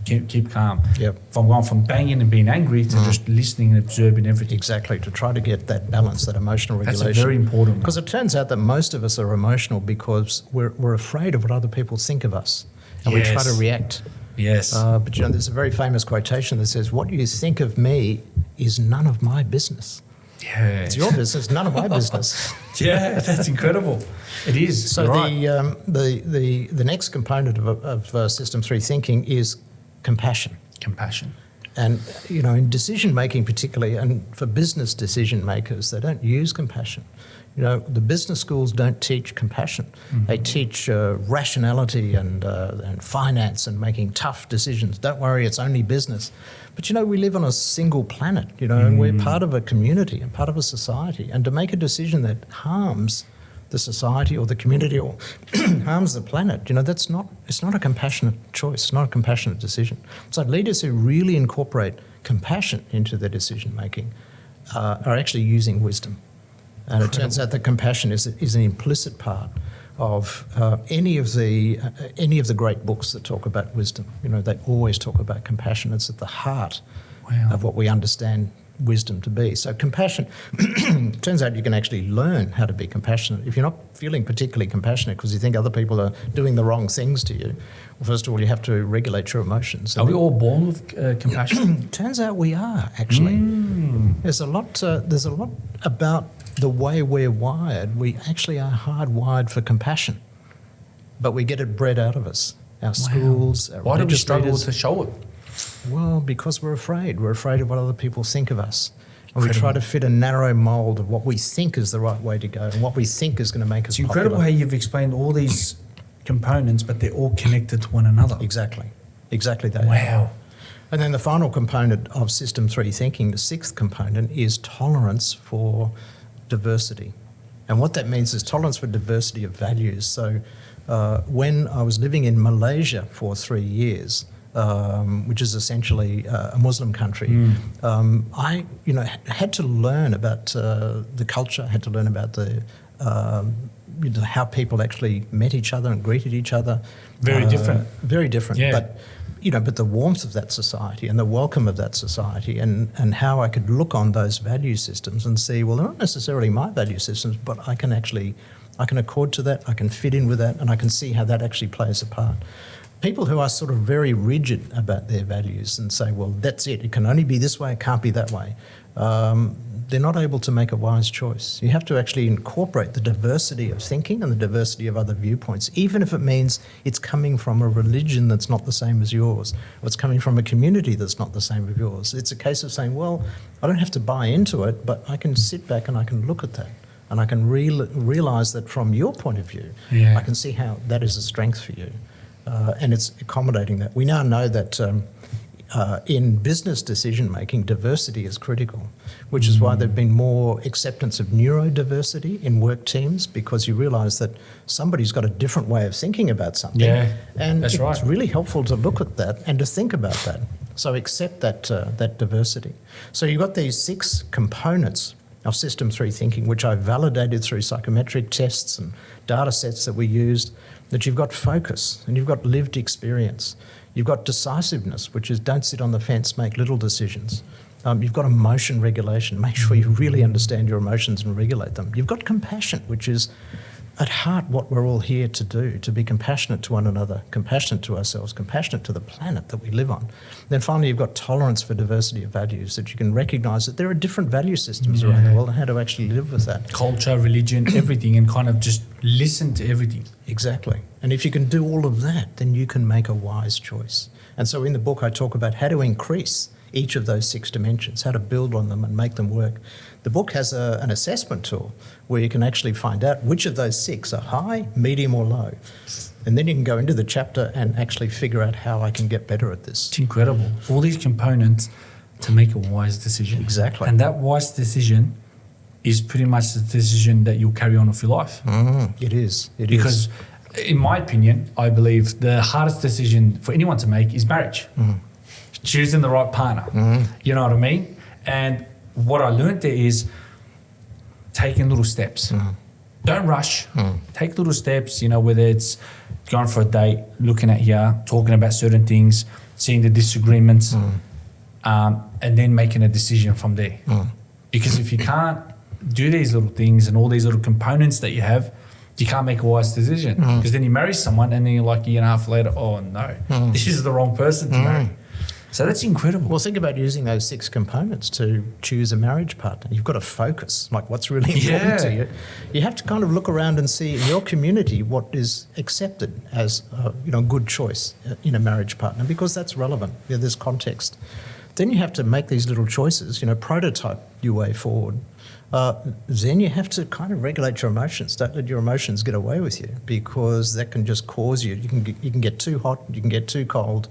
Keep calm. If I'm going from banging and being angry to just listening and observing everything. Exactly, to try to get that balance, that emotional regulation. That's very important. Because it turns out that most of us are emotional because we're afraid of what other people think of us. And we try to react. Yes. But there's a very famous quotation that says, what you think of me is none of my business. Yeah. It's your business, none of my business. Yeah, that's incredible. It is. So the next component of System 3 thinking is compassion. Compassion. And, you know, in decision making particularly, and for business decision makers, they don't use compassion. You know, the business schools don't teach compassion. Mm-hmm. They teach rationality and finance and making tough decisions. Don't worry, it's only business. But, you know, we live on a single planet, you know, and we're part of a community and part of a society. And to make a decision that harms the society or the community or harms the planet, you know, it's not a compassionate choice, it's not a compassionate decision. So leaders who really incorporate compassion into their decision making are actually using wisdom. And it turns out that compassion is an implicit part of any of the great books that talk about wisdom. You know, they always talk about compassion. It's at the heart of what we understand wisdom to be. So compassion, turns out you can actually learn how to be compassionate. If you're not feeling particularly compassionate because you think other people are doing the wrong things to you, well, first of all, you have to regulate your emotions. Are we all born with compassion? Turns out we are, actually. There's a lot about the way we're wired. We actually are hardwired for compassion, but we get it bred out of us. Our schools, our Why do we religious struggle leaders. to show it? Well, because we're afraid. We're afraid of what other people think of us. And we try to fit a narrow mould of what we think is the right way to go and what we think is going to make us It's incredible popular. how you've explained all these components, but they're all connected to one another. Exactly that. Wow. And then the final component of System 3 thinking, the sixth component, is tolerance for diversity. And what that means is tolerance for diversity of values. So when I was living in Malaysia for 3 years, which is essentially a Muslim country, I had to learn about the culture, had to learn about the how people actually met each other and greeted each other. Very different. Very different. Yeah. But the warmth of that society and the welcome of that society and how I could look on those value systems and see, well, they're not necessarily my value systems, but I can accord to that, I can fit in with that, and I can see how that actually plays a part. People who are sort of very rigid about their values and say, well, that's it can only be this way, it can't be that way, they're not able to make a wise choice. You have to actually incorporate the diversity of thinking and the diversity of other viewpoints, even if it means it's coming from a religion that's not the same as yours, or it's coming from a community that's not the same as yours. It's a case of saying, well, I don't have to buy into it, but I can sit back and I can look at that. And I can realise that from your point of view, I can see how that is a strength for you. And it's accommodating that. We now know that in business decision-making, diversity is critical, which is why there's been more acceptance of neurodiversity in work teams, because you realise that somebody's got a different way of thinking about something. Yeah, and that's right. It's really helpful to look at that and to think about that. So accept that diversity. So you've got these 6 components of System 3 thinking, which I validated through psychometric tests and data sets that we used, that you've got focus and you've got lived experience. You've got decisiveness, which is don't sit on the fence, make little decisions. You've got emotion regulation, make sure you really understand your emotions and regulate them. You've got compassion, which is at heart what we're all here to do, to be compassionate to one another, compassionate to ourselves, compassionate to the planet that we live on. Then finally, you've got tolerance for diversity of values, that you can recognise that there are different value systems around the world and how to actually live with that. Culture, religion, everything, and kind of just listen to everything. Exactly. And if you can do all of that, then you can make a wise choice. And so in the book, I talk about how to increase each of those 6 dimensions, how to build on them and make them work. The book has an assessment tool where you can actually find out which of those 6 are high, medium or low. And then you can go into the chapter and actually figure out how I can get better at this. It's incredible. All these components to make a wise decision. Exactly. And that wise decision is pretty much the decision that you'll carry on with your life. It is. Because in my opinion, I believe the hardest decision for anyone to make is marriage. Choosing the right partner. You know what I mean? And what I learned there is taking little steps. Don't rush. Take little steps, whether it's going for a date, looking at here, talking about certain things, seeing the disagreements, and then making a decision from there. Because if you can't do these little things and all these little components that you have, you can't make a wise decision. Because then you marry someone and then you're like a year and a half later, oh no, this is the wrong person to marry. So that's incredible. Well, think about using those 6 components to choose a marriage partner. You've got to focus, like what's really important to you. You have to kind of look around and see in your community what is accepted as a good choice in a marriage partner, because that's relevant. There's context. then you have to make these little choices, prototype your way forward. Then you have to kind of regulate your emotions. Don't let your emotions get away with you, because that can just cause you can get too hot, you can get too cold,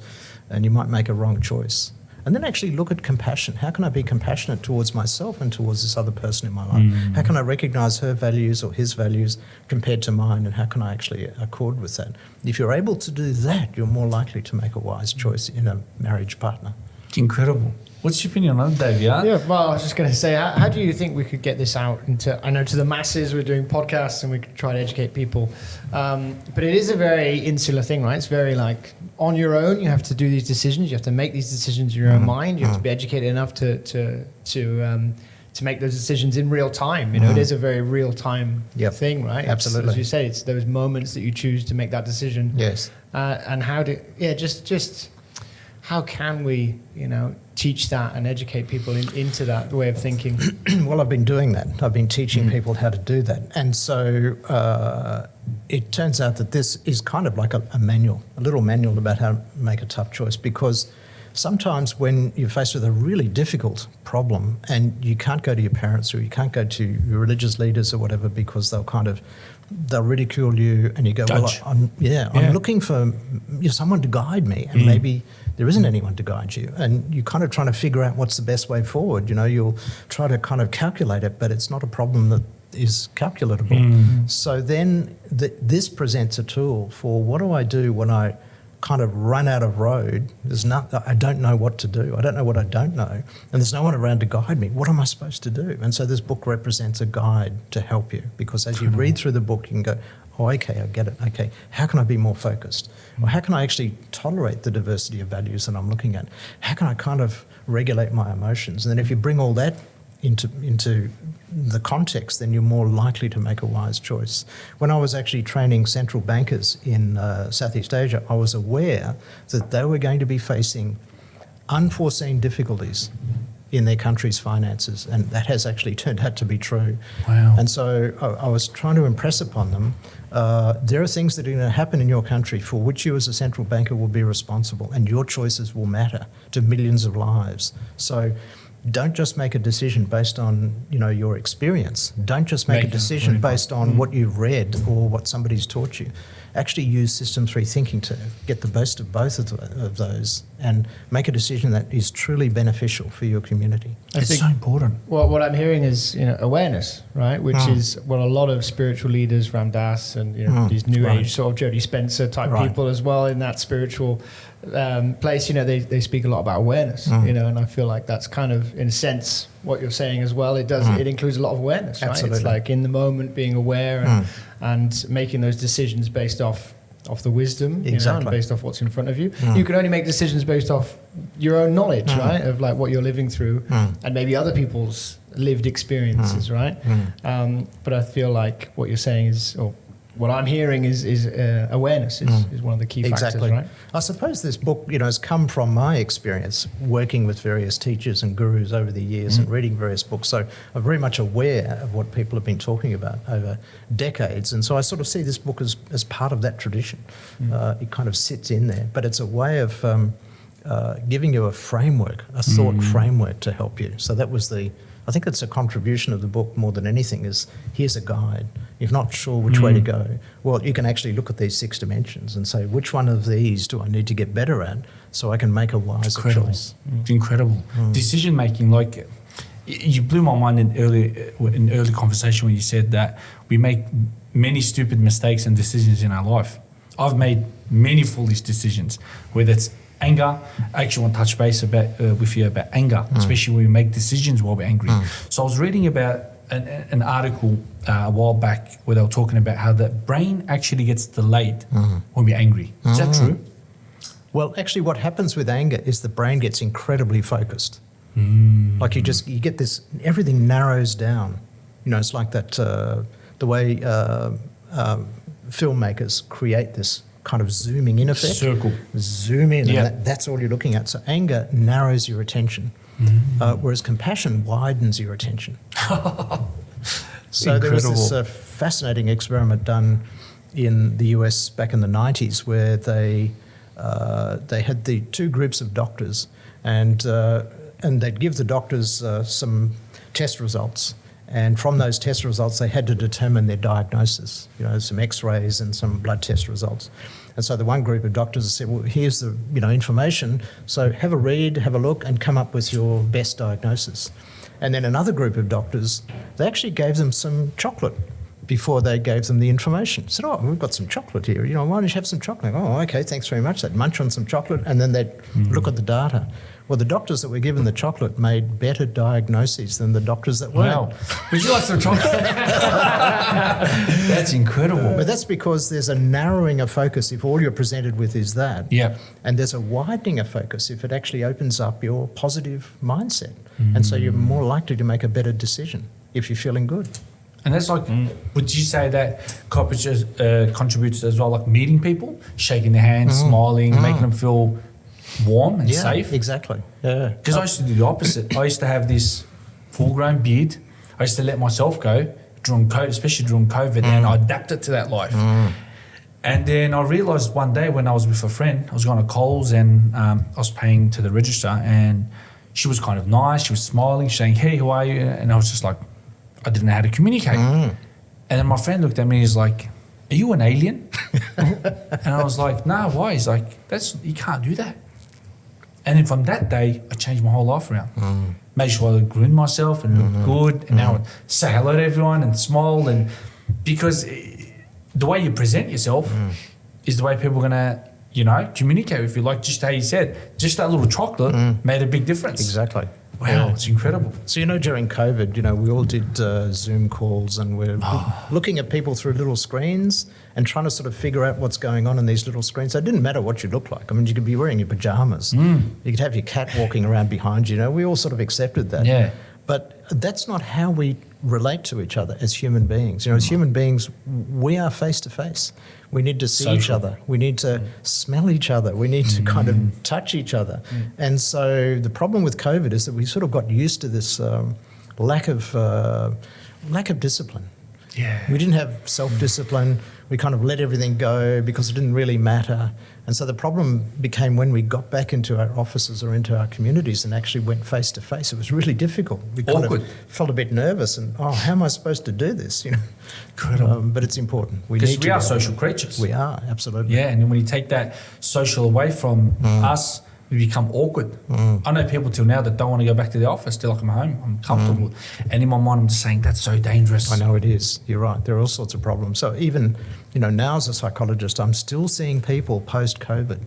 and you might make a wrong choice. And then actually look at compassion. How can I be compassionate towards myself and towards this other person in my life? How can I recognise her values or his values compared to mine, and how can I actually accord with that? If you're able to do that, you're more likely to make a wise choice in a marriage partner. Incredible. What's your opinion on it, Dave? Yeah, well, I was just going to say, how do you think we could get this out to the masses? We're doing podcasts and we could try to educate people. But it is a very insular thing, right? It's very like on your own. You have to do these decisions. You have to make these decisions in your own mind. You have to be educated enough to make those decisions in real time. It is a very real time thing, right? Absolutely. As you say, it's those moments that you choose to make that decision. Yes. And just how can we, teach that and educate people into that way of thinking? Well, I've been doing that. I've been teaching people how to do that. And so it turns out that this is kind of like a manual, a little manual about how to make a tough choice, because sometimes when you're faced with a really difficult problem and you can't go to your parents or you can't go to your religious leaders or whatever, because they'll ridicule you, and you go, Judge. I'm looking for someone to guide me, and maybe there isn't anyone to guide you, and you're kind of trying to figure out what's the best way forward. You'll try to kind of calculate it, but it's not a problem that is calculatable. So then this presents a tool for, what do I do when I kind of run out of road? I don't know what to do. I don't know what I don't know, and there's no one around to guide me. What am I supposed to do? And so this book represents a guide to help you, because as you read through the book, you can go, oh, okay, I get it. Okay, how can I be more focused? Or how can I actually tolerate the diversity of values that I'm looking at? How can I kind of regulate my emotions? And then if you bring all that into the context, then you're more likely to make a wise choice. When I was actually training central bankers in Southeast Asia, I was aware that they were going to be facing unforeseen difficulties in their country's finances, and that has actually turned out to be true. Wow. And so I was trying to impress upon them, there are things that are going to happen in your country for which you as a central banker will be responsible, and your choices will matter to millions of lives. So don't just make a decision based on your experience. Don't just make a decision based on what you've read or what somebody's taught you. Actually use System 3 thinking to get the best of both of those, and make a decision that is truly beneficial for your community. It's so important. Well, what I'm hearing is awareness, right? Which is what a lot of spiritual leaders, Ram Dass, and these New Age sort of Jodie Spencer type people as well in that spiritual place. They speak a lot about awareness. And I feel like that's kind of, in a sense, what you're saying as well. It includes a lot of awareness, right? Absolutely. It's like in the moment, being aware and making those decisions based off the wisdom, and based off what's in front of you. You can only make decisions based off your own knowledge, right, of like what you're living through, and maybe other people's lived experiences, right? But I feel like what you're saying is, or what I'm hearing is awareness is one of the key factors, right? I suppose this book, has come from my experience working with various teachers and gurus over the years and reading various books. So I'm very much aware of what people have been talking about over decades. And so I sort of see this book as part of that tradition. It kind of sits in there, but it's a way of giving you a framework, a thought framework to help you. So that was I think it's a contribution of the book more than anything, is here's a guide. You're not sure which way to go. Well, you can actually look at these 6 dimensions and say, which one of these do I need to get better at so I can make a wiser choice? It's incredible. Decision making, like you blew my mind in early conversation when you said that we make many stupid mistakes and decisions in our life. I've made many foolish decisions, whether it's anger. I actually want to touch base with you about anger, especially when we make decisions while we're angry. So I was reading about an article a while back where they were talking about how the brain actually gets delayed when we're angry. Is that true? Well, actually what happens with anger is the brain gets incredibly focused. Like you get this, everything narrows down. It's like that, the way filmmakers create this kind of zooming in effect. Circle. Zoom in, and that's all you're looking at. So anger narrows your attention, whereas compassion widens your attention. So there was this fascinating experiment done in the US back in the 90s where they they had the two groups of doctors, and they'd give the doctors some test results. And from those test results, they had to determine their diagnosis, some x-rays and some blood test results. And so the one group of doctors said, well, here's the information, so have a read, have a look, and come up with your best diagnosis. And then another group of doctors, they actually gave them some chocolate before they gave them the information. Said, oh, we've got some chocolate here, why don't you have some chocolate? Oh, okay, thanks very much. They'd munch on some chocolate, and then they'd look at the data. Well, the doctors that were given the chocolate made better diagnoses than the doctors that weren't. Wow. Would you like some chocolate? That's incredible. But that's because there's a narrowing of focus if all you're presented with is that. Yeah. And there's a widening of focus if it actually opens up your positive mindset. And so you're more likely to make a better decision if you're feeling good. And that's like, would you say that contributes as well, like meeting people, shaking their hands, smiling, making them feel warm and safe? Exactly. Yeah. Because I used to do the opposite. I used to have this full-grown beard. I used to let myself go during COVID, especially during COVID, and I adapted to that life. And then I realised one day when I was with a friend, I was going to Coles and I was paying to the register, and she was kind of nice. She was smiling, saying, hey, who are you? And I was just like, I didn't know how to communicate. And then my friend looked at me and he's like, are you an alien? And I was like, no, why? He's like, you can't do that. And then from that day, I changed my whole life around. Made sure I groomed myself and looked good. And now I say hello to everyone and smile. And because the way you present yourself is the way people are going to, communicate with you. Like just how you said, just that little chocolate made a big difference. Exactly. Wow, it's incredible. So, during COVID, we all did Zoom calls, and we're looking at people through little screens and trying to sort of figure out what's going on in these little screens. So it didn't matter what you looked like. I mean, you could be wearing your pajamas. You could have your cat walking around behind you. We all sort of accepted that. Yeah. But that's not how we relate to each other as human beings. As human beings, we are face to face. We need to see each other. We need to smell each other. We need to kind of touch each other. And so the problem with COVID is that we sort of got used to this lack of discipline. Yeah. We didn't have self-discipline. We kind of let everything go because it didn't really matter. And so the problem became when we got back into our offices or into our communities and actually went face to face. It was really difficult. We kind of felt a bit nervous and, how am I supposed to do this? Incredible. But it's important. Because we are social creatures. We are, absolutely. Yeah, and then when you take that social away from us, we become awkward. I know people till now that don't want to go back to the office. They're like, I'm home, I'm comfortable. And in my mind, I'm just saying, that's so dangerous. I know it is. You're right. There are all sorts of problems. So even, now as a psychologist, I'm still seeing people post-COVID,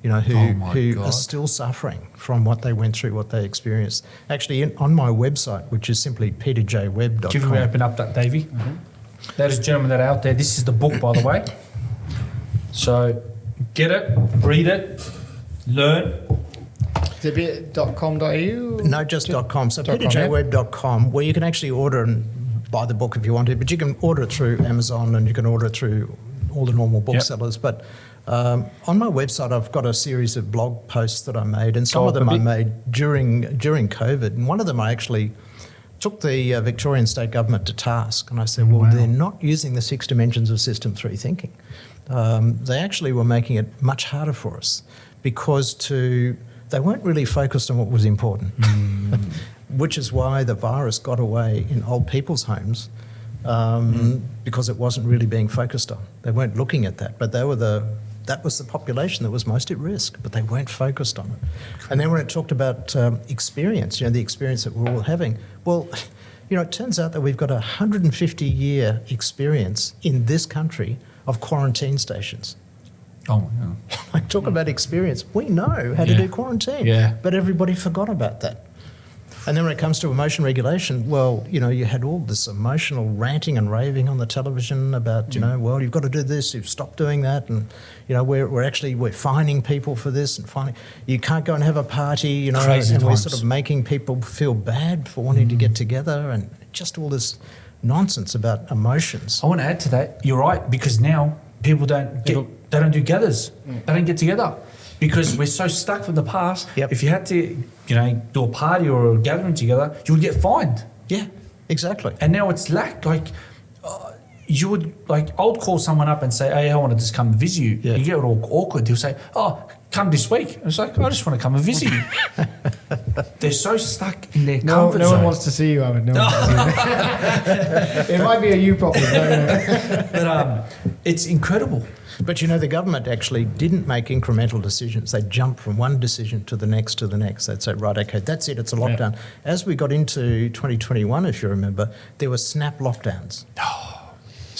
who are still suffering from what they went through, what they experienced. Actually, on my website, which is simply peterjwebb.com. Give me open up that, Davey. Ladies and gentlemen that are out there, this is the book, by the way. So get it, read it, learn. Is it .com.au? No, just .com. So peterjwebb.com, where you can actually order and buy the book if you want to, but you can order it through Amazon and you can order it through all the normal booksellers. But on my website, I've got a series of blog posts that I made, and some of them I made during COVID. And one of them I actually took the Victorian state government to task, and I said, they're not using the 6 dimensions of System 3 thinking. They actually were making it much harder for us because they weren't really focused on what was important, which is why the virus got away in old people's homes because it wasn't really being focused on. They weren't looking at that, but that was the population that was most at risk, but they weren't focused on it. And then when it talked about experience, the experience that we're all having, it turns out that we've got a 150-year experience in this country of quarantine stations. Oh, yeah. Like, talk about experience. We know how to do quarantine, but everybody forgot about that. And then when it comes to emotion regulation, you had all this emotional ranting and raving on the television about, you've got to do this, you've stopped doing that, and, we're fining people for this and you can't go and have a party, Crazy and times. we're sort of making people feel bad for wanting to get together and just all this nonsense about emotions. I want to add to that. You're right, because now people don't do gathers. They don't get together because we're so stuck from the past. Yep. If you had to, do a party or a gathering together, you would get fined. Yeah, exactly. And now it's lack. Like, you would I would call someone up and say, hey, I want to just come and visit you. Yeah. You get it all awkward. He'll say, oh, come this week. And it's like, I just want to come and visit you. They're so stuck in their comfort zone. No one wants to see you, Ahmad. No one wants to see you. It might be a you problem. But it's incredible. But the government actually didn't make incremental decisions. They jumped from one decision to the next to the next. They'd say, right, okay, that's it, it's a lockdown. Yeah. As we got into 2021, if you remember, there were snap lockdowns. Oh,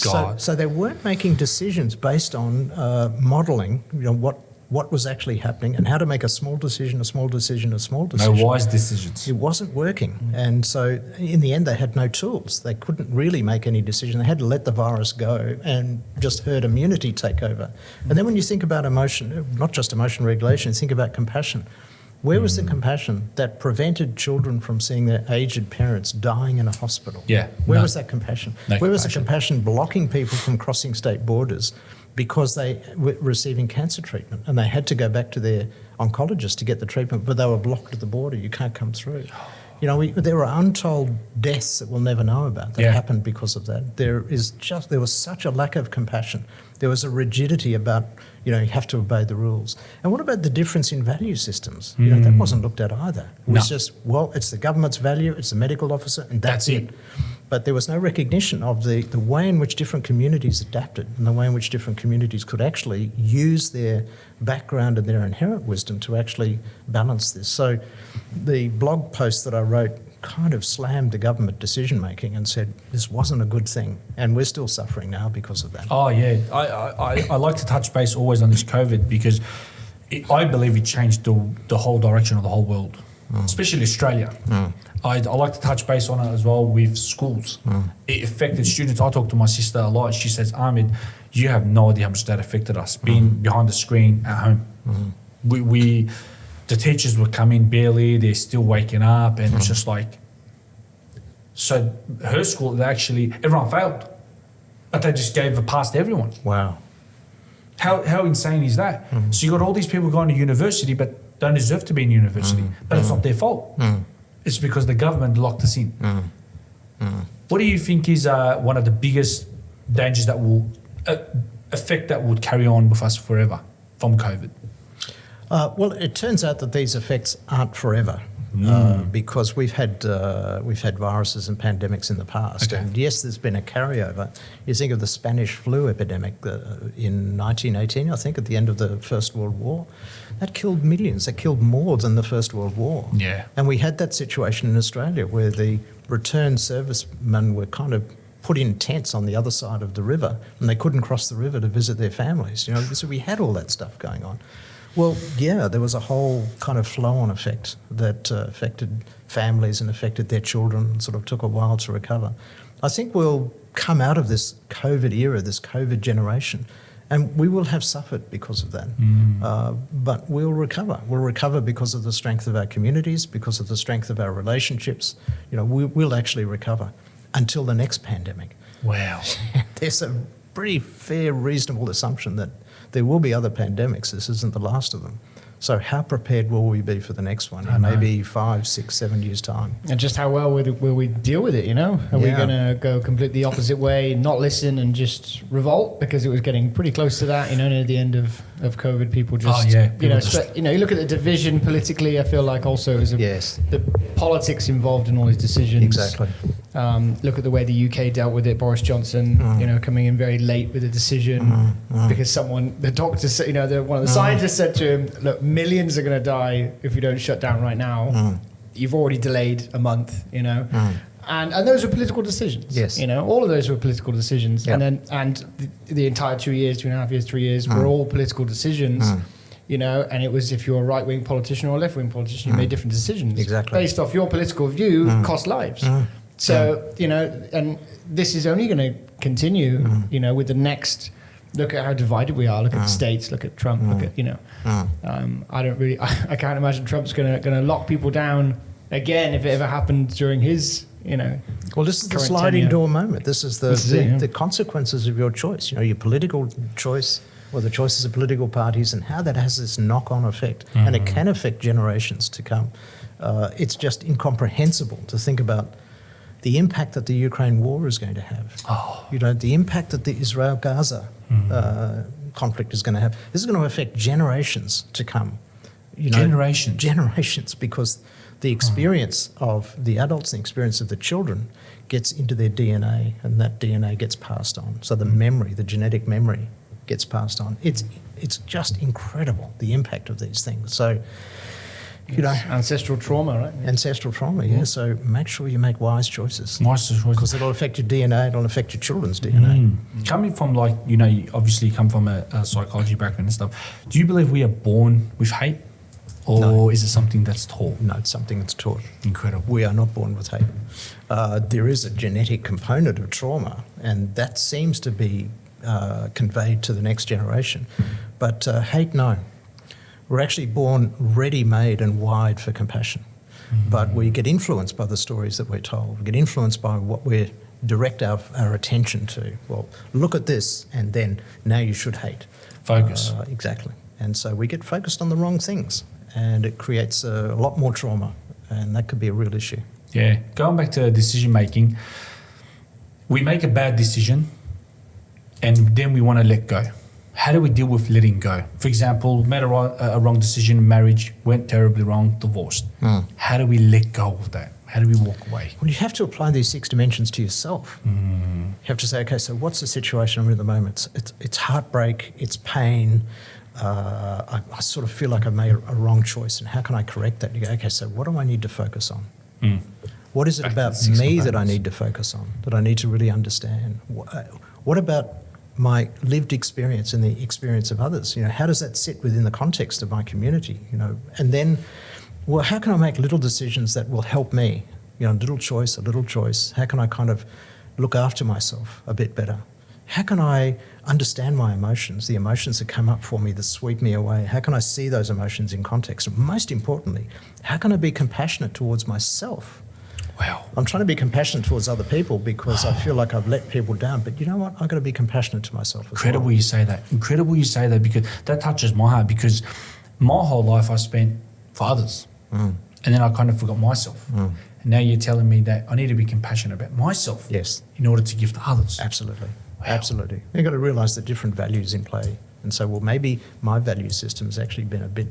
God. So they weren't making decisions based on modelling, what was actually happening and how to make a small decision. No wise decisions. It wasn't working. And so in the end, they had no tools. They couldn't really make any decision. They had to let the virus go and just herd immunity take over. And then when you think about emotion, not just emotion regulation, think about compassion. Where was the compassion that prevented children from seeing their aged parents dying in a hospital? Yeah. Where was that compassion? Where was the compassion blocking people from crossing state borders because they were receiving cancer treatment and they had to go back to their oncologist to get the treatment, but they were blocked at the border. You can't come through. There were untold deaths that we'll never know about that happened because of that. There was such a lack of compassion. There was a rigidity about, you have to obey the rules. And what about the difference in value systems? That wasn't looked at either. It was just, it's the government's value, it's the medical officer, and that's it. But there was no recognition of the way in which different communities adapted and the way in which different communities could actually use their background and their inherent wisdom to actually balance this. So the blog post that I wrote kind of slammed the government decision-making and said this wasn't a good thing, and we're still suffering now because of that. Oh, yeah. I like to touch base always on this COVID because I believe it changed the whole direction of the whole world, especially Australia. I like to touch base on it as well with schools. It affected students. I talk to my sister a lot. She says, Ahmad, you have no idea how much that affected us, being behind the screen at home. The teachers would come in barely, they're still waking up, and it's just like, so her school, everyone failed, but they just gave a pass to everyone. Wow. How insane is that? So you got all these people going to university, but don't deserve to be in university, but it's not their fault. It's because the government locked us in. What do you think is one of the biggest dangers that will effect that would carry on with us forever from COVID? Well, it turns out that these effects aren't forever because we've had viruses and pandemics in the past. Okay. And yes, there's been a carryover. You think of the Spanish flu epidemic in 1918, I think, at the end of the First World War. That killed millions. That killed more than the First World War. Yeah. And we had that situation in Australia where the returned servicemen were kind of put in tents on the other side of the river and they couldn't cross the river to visit their families. So we had all that stuff going on. Well, yeah, there was a whole kind of flow-on effect that affected families and affected their children and sort of took a while to recover. I think we'll come out of this COVID era, this COVID generation, and we will have suffered because of that. But we'll recover. We'll recover because of the strength of our communities, because of the strength of our relationships. We'll actually recover until the next pandemic. Wow. There's a pretty fair, reasonable assumption that there will be other pandemics. This isn't the last of them. So how prepared will we be for the next one in maybe 5, 6, 7 years' time? And just how well will we deal with it, Are we going to go completely opposite way, not listen and just revolt? Because it was getting pretty close to that, near the end of COVID, people just, you look at the division politically, I feel like also is the politics involved in all these decisions. Exactly. Look at the way the UK dealt with it. Boris Johnson, coming in very late with a decision because the doctor said, one of the scientists said to him, look, millions are going to die if we don't shut down right now. You've already delayed a month, And those were political decisions. Yes. All of those were political decisions. Yep. And the entire 2 years, 2.5 years, 3 years were all political decisions. And it was if you're a right-wing politician or a left-wing politician, you made different decisions. Exactly. Based off your political view, cost lives. So, and this is only going to continue, with the next, look at how divided we are, look at the States, look at Trump, look at, I can't imagine Trump's going to lock people down again if it ever happened during his, Well, this is the sliding door moment. This is the consequences of your choice, your political choice or the choices of political parties and how that has this knock-on effect. And it can affect generations to come. It's just incomprehensible to think about, the impact that the Ukraine war is going to have. The impact that the Israel-Gaza conflict is going to have. This is going to affect generations to come. Generations, because the experience of the adults and the experience of the children gets into their DNA, and that DNA gets passed on. So the memory, the genetic memory, gets passed on. It's just incredible, the impact of these things. So, ancestral trauma, right? Ancestral trauma, yeah. So make sure you make wise choices. Because it'll affect your DNA, it'll affect your children's DNA. Coming from you obviously come from a psychology background and stuff. Do you believe we are born with hate? Or is it something that's taught? No, it's something that's taught. Incredible. We are not born with hate. There is a genetic component of trauma, and that seems to be conveyed to the next generation. But hate, no. We're actually born ready-made and wired for compassion. But we get influenced by the stories that we're told. We get influenced by what we direct our attention to. Well, look at this, and then now you should hate. Focus. Exactly. And so we get focused on the wrong things, and it creates a lot more trauma, and that could be a real issue. Yeah. Going back to decision making, we make a bad decision and then we want to let go. How do we deal with letting go? For example, made a wrong decision in marriage, went terribly wrong, divorced. How do we let go of that? How do we walk away? Well, you have to apply these 6 dimensions to yourself. You have to say, okay, so what's the situation I'm in at the moment? It's heartbreak, it's pain. I sort of feel like I made a wrong choice, and how can I correct that? You go, okay, so what do I need to focus on? What is it about me that I need to focus on, that I need to really understand? What about my lived experience and the experience of others? How does that sit within the context of my community? And then, well, how can I make little decisions that will help me? A little choice. How can I kind of look after myself a bit better? How can I understand my emotions, the emotions that come up for me, that sweep me away? How can I see those emotions in context? And most importantly, how can I be compassionate towards myself? Wow. I'm trying to be compassionate towards other people because I feel like I've let people down. But you know what? I've got to be compassionate to myself as Incredible well. you say that. Incredible you say that, because that touches my heart, because my whole life I spent for others. And then I kind of forgot myself. And now you're telling me that I need to be compassionate about myself. Yes. In order to give to others. Absolutely. Wow. Absolutely. You've got to realise the different values in play. And so, well, maybe my value system has actually been a bit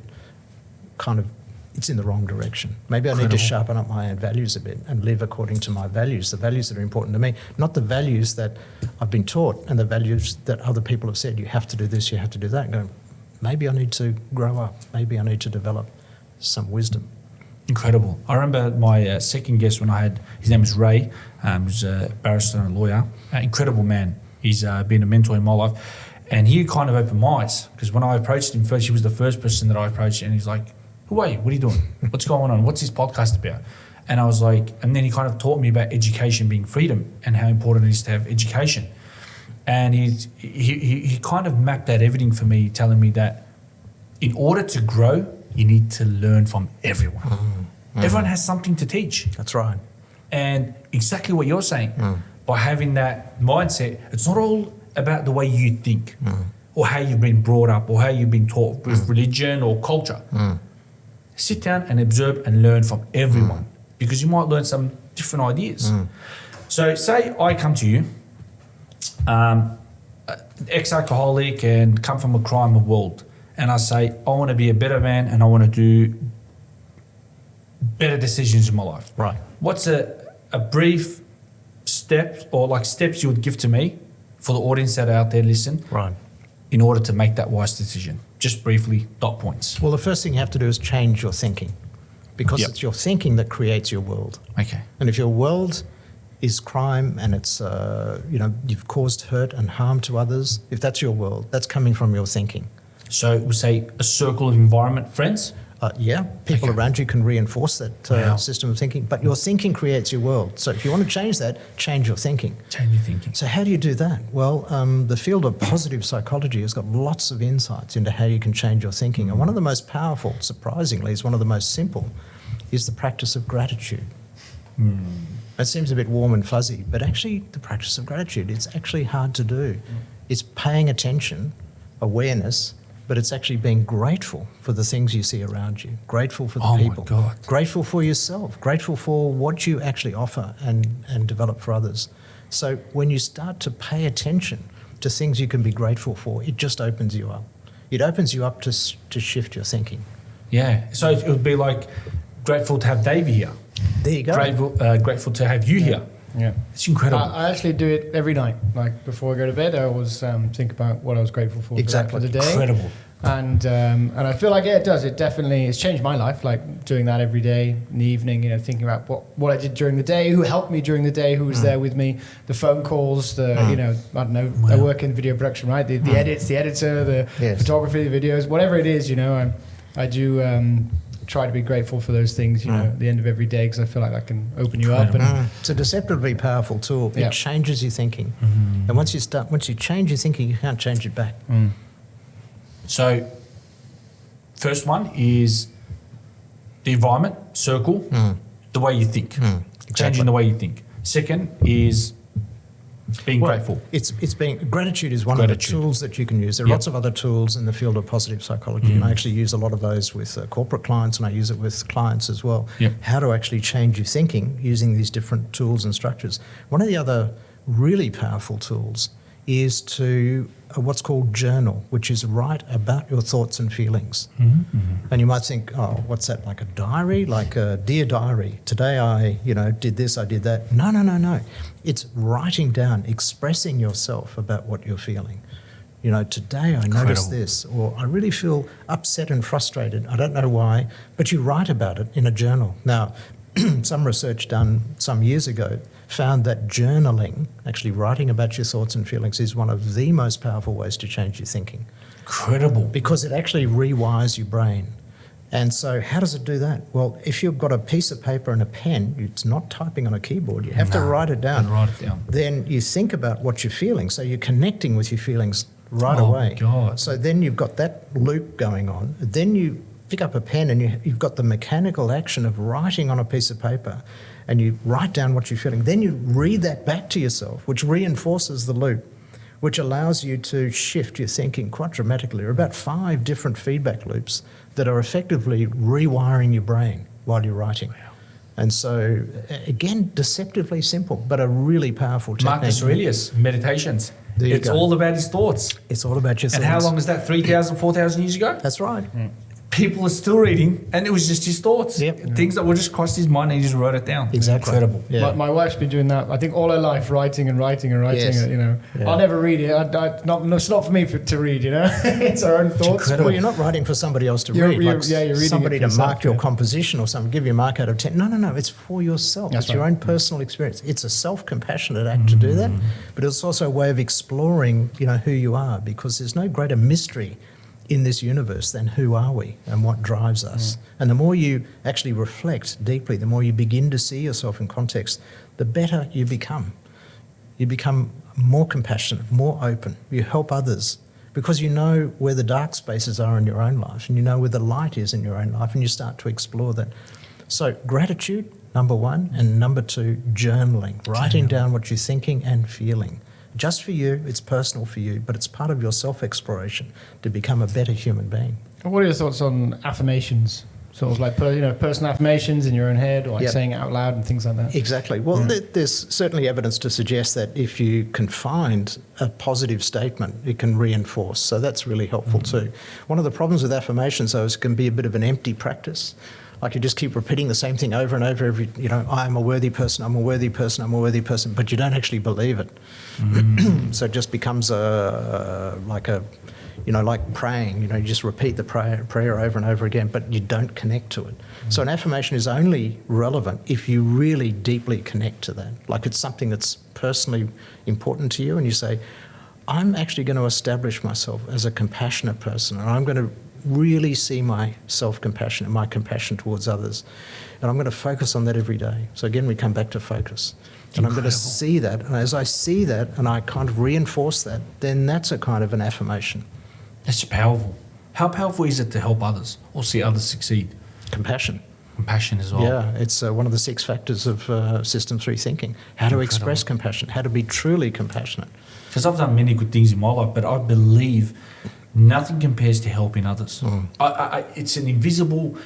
kind of, it's in the wrong direction. Maybe I need to sharpen up my own values a bit and live according to my values, the values that are important to me, not the values that I've been taught and the values that other people have said, you have to do this, you have to do that. And go, maybe I need to grow up. Maybe I need to develop some wisdom. Incredible. I remember my second guest when I had, his name is Ray, he's a barrister and a lawyer, incredible man. He's been a mentor in my life, and he kind of opened my eyes, because when I approached him first, he was the first person that I approached, and he's like, who are you? What are you doing? What's going on? What's this podcast about? And I was like, and then he kind of taught me about education being freedom and how important it is to have education. And he kind of mapped out everything for me, telling me that in order to grow, you need to learn from everyone. Everyone has something to teach. That's right. And exactly what you're saying, by having that mindset, it's not all about the way you think or how you've been brought up or how you've been taught with religion or culture. Sit down and observe and learn from everyone, because you might learn some different ideas. So say I come to you, ex-alcoholic and come from a crime world, and I say, I want to be a better man and I want to do better decisions in my life. Right. What's a brief step or like steps you would give to me for the audience that are out there listen, Right. in order to make that wise decision? Just briefly, dot points. Well, the first thing you have to do is change your thinking, because it's your thinking that creates your world. Okay. And if your world is crime and it's, you've caused hurt and harm to others, if that's your world, that's coming from your thinking. So we say a circle of environment, friends? People around you can reinforce that system of thinking, but your thinking creates your world. So if you want to change that, change your thinking. Change your thinking. So how do you do that? Well, the field of positive psychology has got lots of insights into how you can change your thinking. And one of the most powerful, surprisingly, is one of the most simple, is the practice of gratitude. It seems a bit warm and fuzzy, but actually the practice of gratitude, it's actually hard to do. It's paying attention, awareness, but it's actually being grateful for the things you see around you, grateful for the people, my God. grateful for yourself, grateful for what you actually offer and develop for others. So when you start to pay attention to things you can be grateful for, it just opens you up. It opens you up to shift your thinking. Yeah. So it would be like grateful to have Dave here. There you go. Grateful to have you here. Yeah, it's incredible. I actually do it every night. Like before I go to bed, I always think about what I was grateful for for the day. Incredible. And I feel like it does. It's changed my life. Like doing that every day in the evening. Thinking about what I did during the day, who helped me during the day, who was there with me, the phone calls, I don't know. Wow. I work in video production, right? The edits, the editor, the photography, the videos, whatever it is. I do. Try to be grateful for those things, at the end of every day, because I feel like that can open you up. And it's a deceptively powerful tool. It changes your thinking, and once you change your thinking, you can't change it back. So, first one is the environment, circle, the way you think, changing the way you think. Second is being grateful. Gratitude is one of the tools that you can use. There are lots of other tools in the field of positive psychology, and I actually use a lot of those with corporate clients, and I use it with clients as well. How to actually change your thinking using these different tools and structures. One of the other really powerful tools is to what's called journal, which is write about your thoughts and feelings. And you might think, oh, what's that, like a diary? Like a dear diary, today I did this, I did that. No. It's writing down, expressing yourself about what you're feeling. Today I noticed this, or I really feel upset and frustrated. I don't know why, but you write about it in a journal. Now, some research done some years ago found that journaling, actually writing about your thoughts and feelings, is one of the most powerful ways to change your thinking. Incredible. Because it actually rewires your brain. And so how does it do that? Well, if you've got a piece of paper and a pen, it's not typing on a keyboard. You have to write it down. Then you think about what you're feeling. So you're connecting with your feelings right away. God. So then you've got that loop going on. Then you pick up a pen and you've got the mechanical action of writing on a piece of paper, and you write down what you're feeling. Then you read that back to yourself, which reinforces the loop, which allows you to shift your thinking quite dramatically. There are about 5 different feedback loops that are effectively rewiring your brain while you're writing. Wow. And so, again, deceptively simple, but a really powerful technique. Marcus Aurelius, Meditations. It's all about his thoughts. It's all about your thoughts. And how long is that? 3,000, 4,000 years ago? That's right. People are still reading, and it was just his thoughts. Things that were just crossed his mind, and he just wrote it down. Exactly. Incredible. Yeah. My wife's been doing that, I think, all her life, writing. Yes. I'll never read it. It's not for me to read, It's our own thoughts. Well, you're not writing for somebody else to read. You're reading somebody to yourself, mark your composition or something, give you a mark out of 10. No. It's for yourself. That's it's your own personal experience. It's a self-compassionate act to do that, but it's also a way of exploring, who you are, because there's no greater mystery in this universe than who are we and what drives us. And the more you actually reflect deeply, the more you begin to see yourself in context, the better you become. You become more compassionate, more open. You help others because you know where the dark spaces are in your own life, and you know where the light is in your own life, and you start to explore that. So gratitude, number 1, and number 2, journaling, writing down what you're thinking and feeling. Just for you, it's personal for you, but it's part of your self-exploration to become a better human being. What are your thoughts on affirmations? Sort of like personal affirmations in your own head, or saying it out loud and things like that? Exactly. Well, there's certainly evidence to suggest that if you can find a positive statement, it can reinforce. So that's really helpful too. One of the problems with affirmations, though, is it can be a bit of an empty practice. Like you just keep repeating the same thing over and over. I am a worthy person, I'm a worthy person, I'm a worthy person, but you don't actually believe it. So it just becomes like praying. You just repeat the prayer over and over again, but you don't connect to it. So an affirmation is only relevant if you really deeply connect to that. Like it's something that's personally important to you, and you say, I'm actually going to establish myself as a compassionate person, and I'm going to really see my self-compassion and my compassion towards others. And I'm going to focus on that every day. So again, we come back to focus. And I'm going to see that. And as I see that and I kind of reinforce that, then that's a kind of an affirmation. That's powerful. How powerful is it to help others or see others succeed? Compassion. Compassion as well. Yeah, it's one of the 6 factors of System 3 thinking. How to express compassion, how to be truly compassionate. Because I've done many good things in my life, but I believe nothing compares to helping others. It's an invisible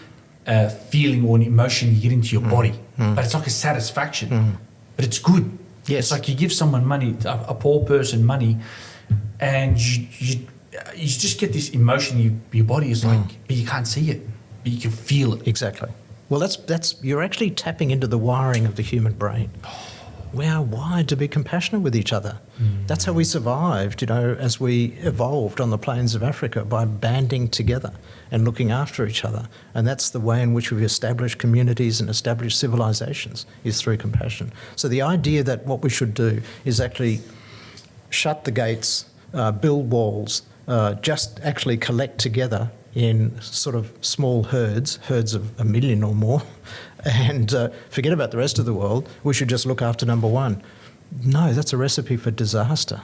feeling or an emotion you get into your body, but it's like a satisfaction. But it's good. Yes. It's like you give someone money, a poor person money, and you just get this emotion. Your body is like, but you can't see it, but you can feel it. Exactly. Well, that's you're actually tapping into the wiring of the human brain. We are wired to be compassionate with each other. That's how we survived, as we evolved on the plains of Africa, by banding together and looking after each other. And that's the way in which we've established communities and established civilizations, is through compassion. So the idea that what we should do is actually shut the gates, build walls, just actually collect together in sort of small herds of 1 million or more, and forget about the rest of the world. We should just look after number one. No, that's a recipe for disaster.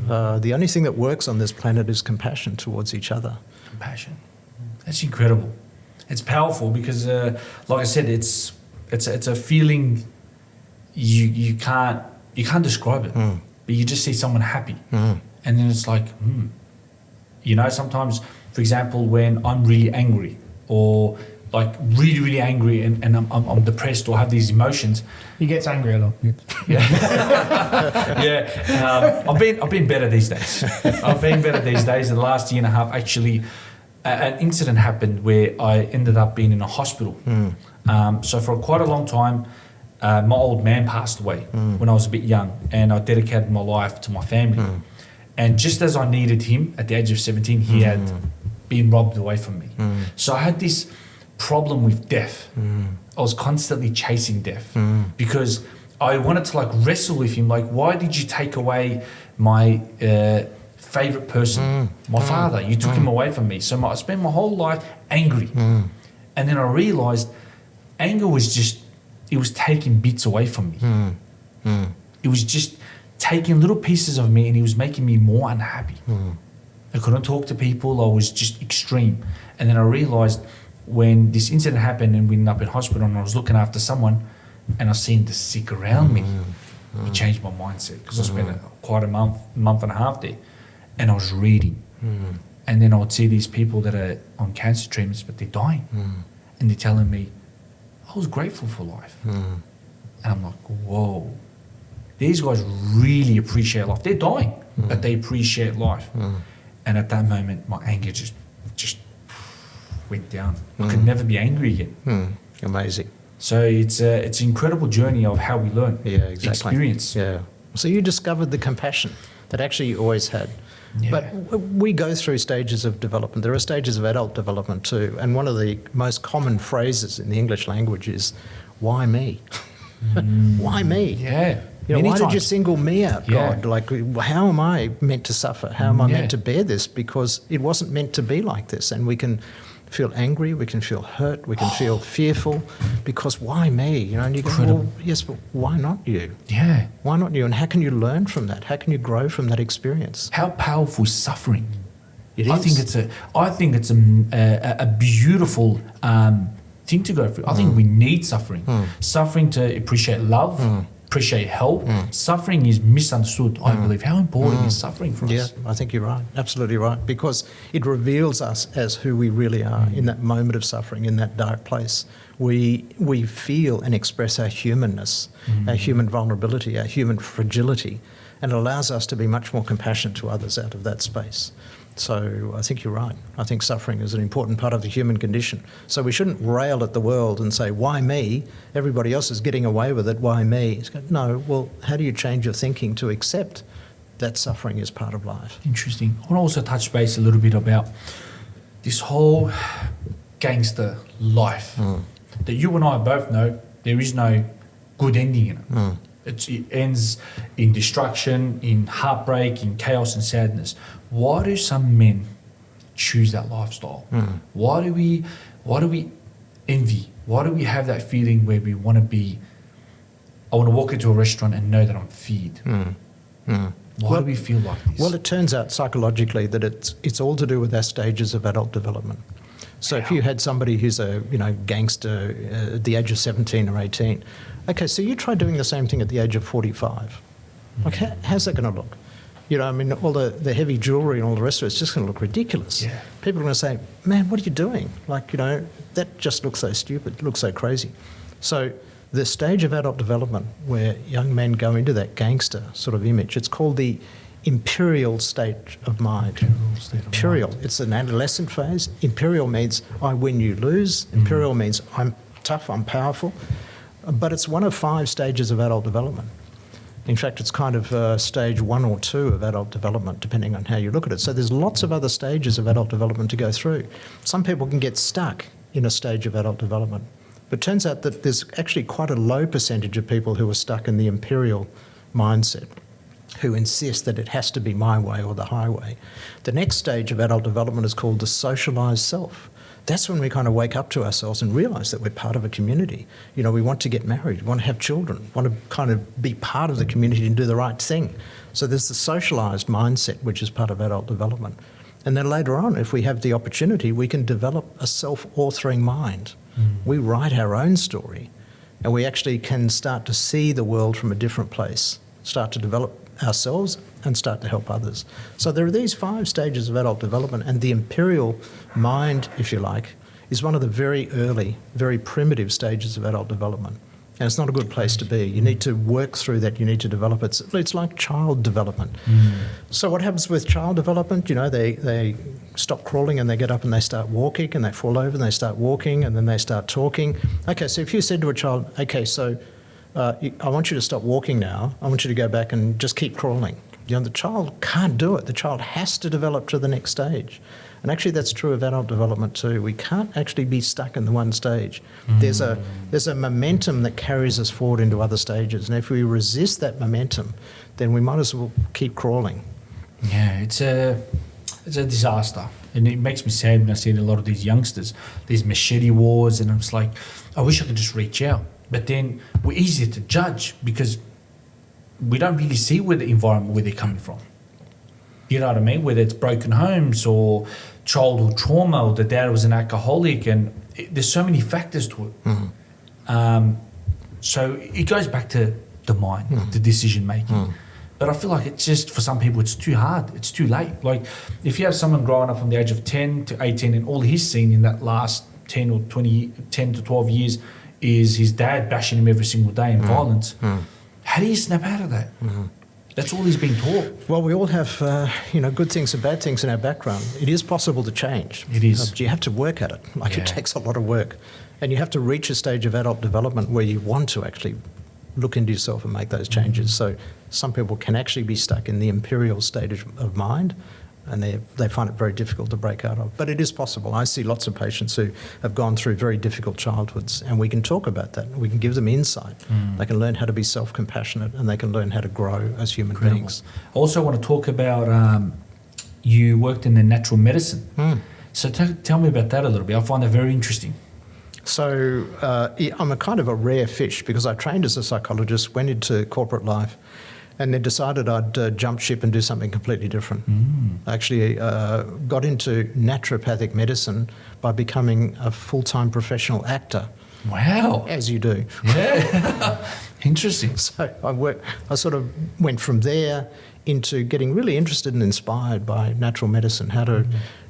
The only thing that works on this planet is compassion towards each other. Compassion. That's incredible. It's powerful because, like I said, it's a feeling you can't describe it, but you just see someone happy, and then it's like, sometimes, for example, when I'm really angry or like really, really angry and I'm depressed or have these emotions. He gets angry a lot. Yeah. I've been better these days. The last year and a half, actually, an incident happened where I ended up being in a hospital. So for quite a long time, my old man passed away when I was a bit young, and I dedicated my life to my family. And just as I needed him at the age of 17, he had been robbed away from me. So I had this problem with death. I was constantly chasing death because I wanted to wrestle with him. Like, why did you take away my favorite person, my father? You took him away from me. So I spent my whole life angry. And then I realized anger was it was taking bits away from me. It was just taking little pieces of me, and it was making me more unhappy. I couldn't talk to people. I was just extreme. And then I realized when this incident happened and we ended up in hospital and I was looking after someone and I seen the sick around me, it changed my mindset because I spent quite a month and a half there, and I was reading. And then I would see these people that are on cancer treatments, but they're dying. And they're telling me, I was grateful for life. And I'm like, whoa. These guys really appreciate life. They're dying, but they appreciate life. And at that moment, my anger just went down. I could never be angry again. Amazing. So it's an incredible journey of how we learn. Yeah, exactly. Experience. Yeah. So you discovered the compassion that actually you always had. Yeah. But we go through stages of development. There are stages of adult development too. And one of the most common phrases in the English language is, why me? Why me? Yeah. Why did you single me out, God? Like, how am I meant to suffer? How am I meant to bear this? Because it wasn't meant to be like this. And we can feel angry, we can feel hurt, we can feel fearful, because why me? And you go, well, yes, but why not you? Yeah. Why not you? And how can you learn from that? How can you grow from that experience? How powerful is suffering? It is. I think it's a beautiful thing to go through. I think we need suffering. Suffering to appreciate love, appreciate help. Suffering is misunderstood, I believe. How important is suffering for us? Yeah, I think you're right. Absolutely right. Because it reveals us as who we really are in that moment of suffering, in that dark place. We feel and express our humanness, our human vulnerability, our human fragility, and it allows us to be much more compassionate to others out of that space. So I think you're right. I think suffering is an important part of the human condition. So we shouldn't rail at the world and say, why me? Everybody else is getting away with it, why me? No, well, how do you change your thinking to accept that suffering is part of life? Interesting. I want to also touch base a little bit about this whole gangster life that you and I both know there is no good ending in it. It ends in destruction, in heartbreak, in chaos and sadness. Why do some men choose that lifestyle? Why do we envy? Why do we have that feeling where we want to be, I want to walk into a restaurant and know that I'm fed? Why do we feel like this? Well, it turns out psychologically that it's all to do with our stages of adult development. So if you had somebody who's a gangster at the age of 17 or 18, okay, so you try doing the same thing at the age of 45. Like, how's that going to look? You know, I mean, all the heavy jewellery and all the rest of it's just going to look ridiculous. Yeah. People are going to say, man, what are you doing? Like, you know, that just looks so stupid, looks so crazy. So the stage of adult development where young men go into that gangster sort of image, it's called the imperial state of mind. Imperial. It's an adolescent phase. Imperial means I win, you lose. Imperial means I'm tough, I'm powerful. But it's one of 5 stages of adult development. In fact, it's kind of stage 1 or 2 of adult development, depending on how you look at it. So there's lots of other stages of adult development to go through. Some people can get stuck in a stage of adult development. But it turns out that there's actually quite a low percentage of people who are stuck in the imperial mindset, who insist that it has to be my way or the highway. The next stage of adult development is called the socialised self. That's when we kind of wake up to ourselves and realise that we're part of a community. You know, we want to get married, we want to have children, want to kind of be part of the community and do the right thing. So there's the socialised mindset, which is part of adult development. And then later on, if we have the opportunity, we can develop a self-authoring mind. We write our own story, and we actually can start to see the world from a different place, start to develop ourselves and start to help others. So there are these 5 stages of adult development, and the imperial mind, if you like, is one of the very early, very primitive stages of adult development. And it's not a good place to be. You need to work through that. You need to develop it. It's like child development. So what happens with child development? You know, they stop crawling and they get up and they start walking, and they fall over and they start walking, and then they start talking. Okay, so if you said to a child, okay, so I want you to stop walking now. I want you to go back and just keep crawling. You know, the child can't do it. The child has to develop to the next stage. And actually that's true of adult development too. We can't actually be stuck in the one stage. There's a momentum that carries us forward into other stages. And if we resist that momentum, then we might as well keep crawling. Yeah, it's a disaster. And it makes me sad when I see a lot of these youngsters, these machete wars, and I'm just like, I wish I could just reach out. But then we're easier to judge because we don't really see where the environment where they're coming from. You know what I mean? Whether it's broken homes or childhood trauma, or the dad was an alcoholic, and there's so many factors to it. So it goes back to the mind, the decision making. But I feel like it's just, for some people, it's too hard. It's too late. Like if you have someone growing up from the age of 10 to 18 and all he's seen in that last 10 or 20, 10 to 12 years is his dad bashing him every single day in violence, how do you snap out of that? That's all he's been taught. Well, we all have, good things and bad things in our background. It is possible to change. It is. But you have to work at it. It takes a lot of work. And you have to reach a stage of adult development where you want to actually look into yourself and make those changes. So some people can actually be stuck in the imperial state of mind, and they find it very difficult to break out of. But it is possible. I see lots of patients who have gone through very difficult childhoods, and we can talk about that. We can give them insight. They can learn how to be self-compassionate, and they can learn how to grow as human beings. I also want to talk about you worked in the natural medicine. So tell me about that a little bit. I find that very interesting. So I'm a kind of a rare fish because I trained as a psychologist, went into corporate life, and then decided I'd jump ship and do something completely different. I actually got into naturopathic medicine by becoming a full-time professional actor. Wow. As you do. Yeah. Interesting. So I sort of went from there into getting really interested and inspired by natural medicine, how to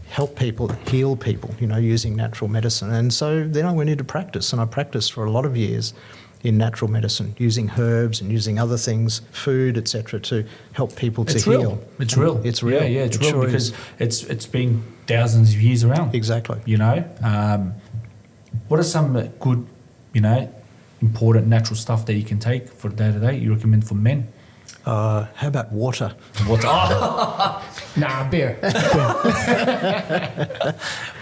help people, heal people, using natural medicine. And so then I went into practice, and I practiced for a lot of years in natural medicine, using herbs and using other things, food, etc., to help people to heal. It's real. It's real. Yeah, it's real sure because it's been thousands of years around. Exactly. What are some good, important natural stuff that you can take for day to day? You recommend for men? How about water? Water. Nah, beer.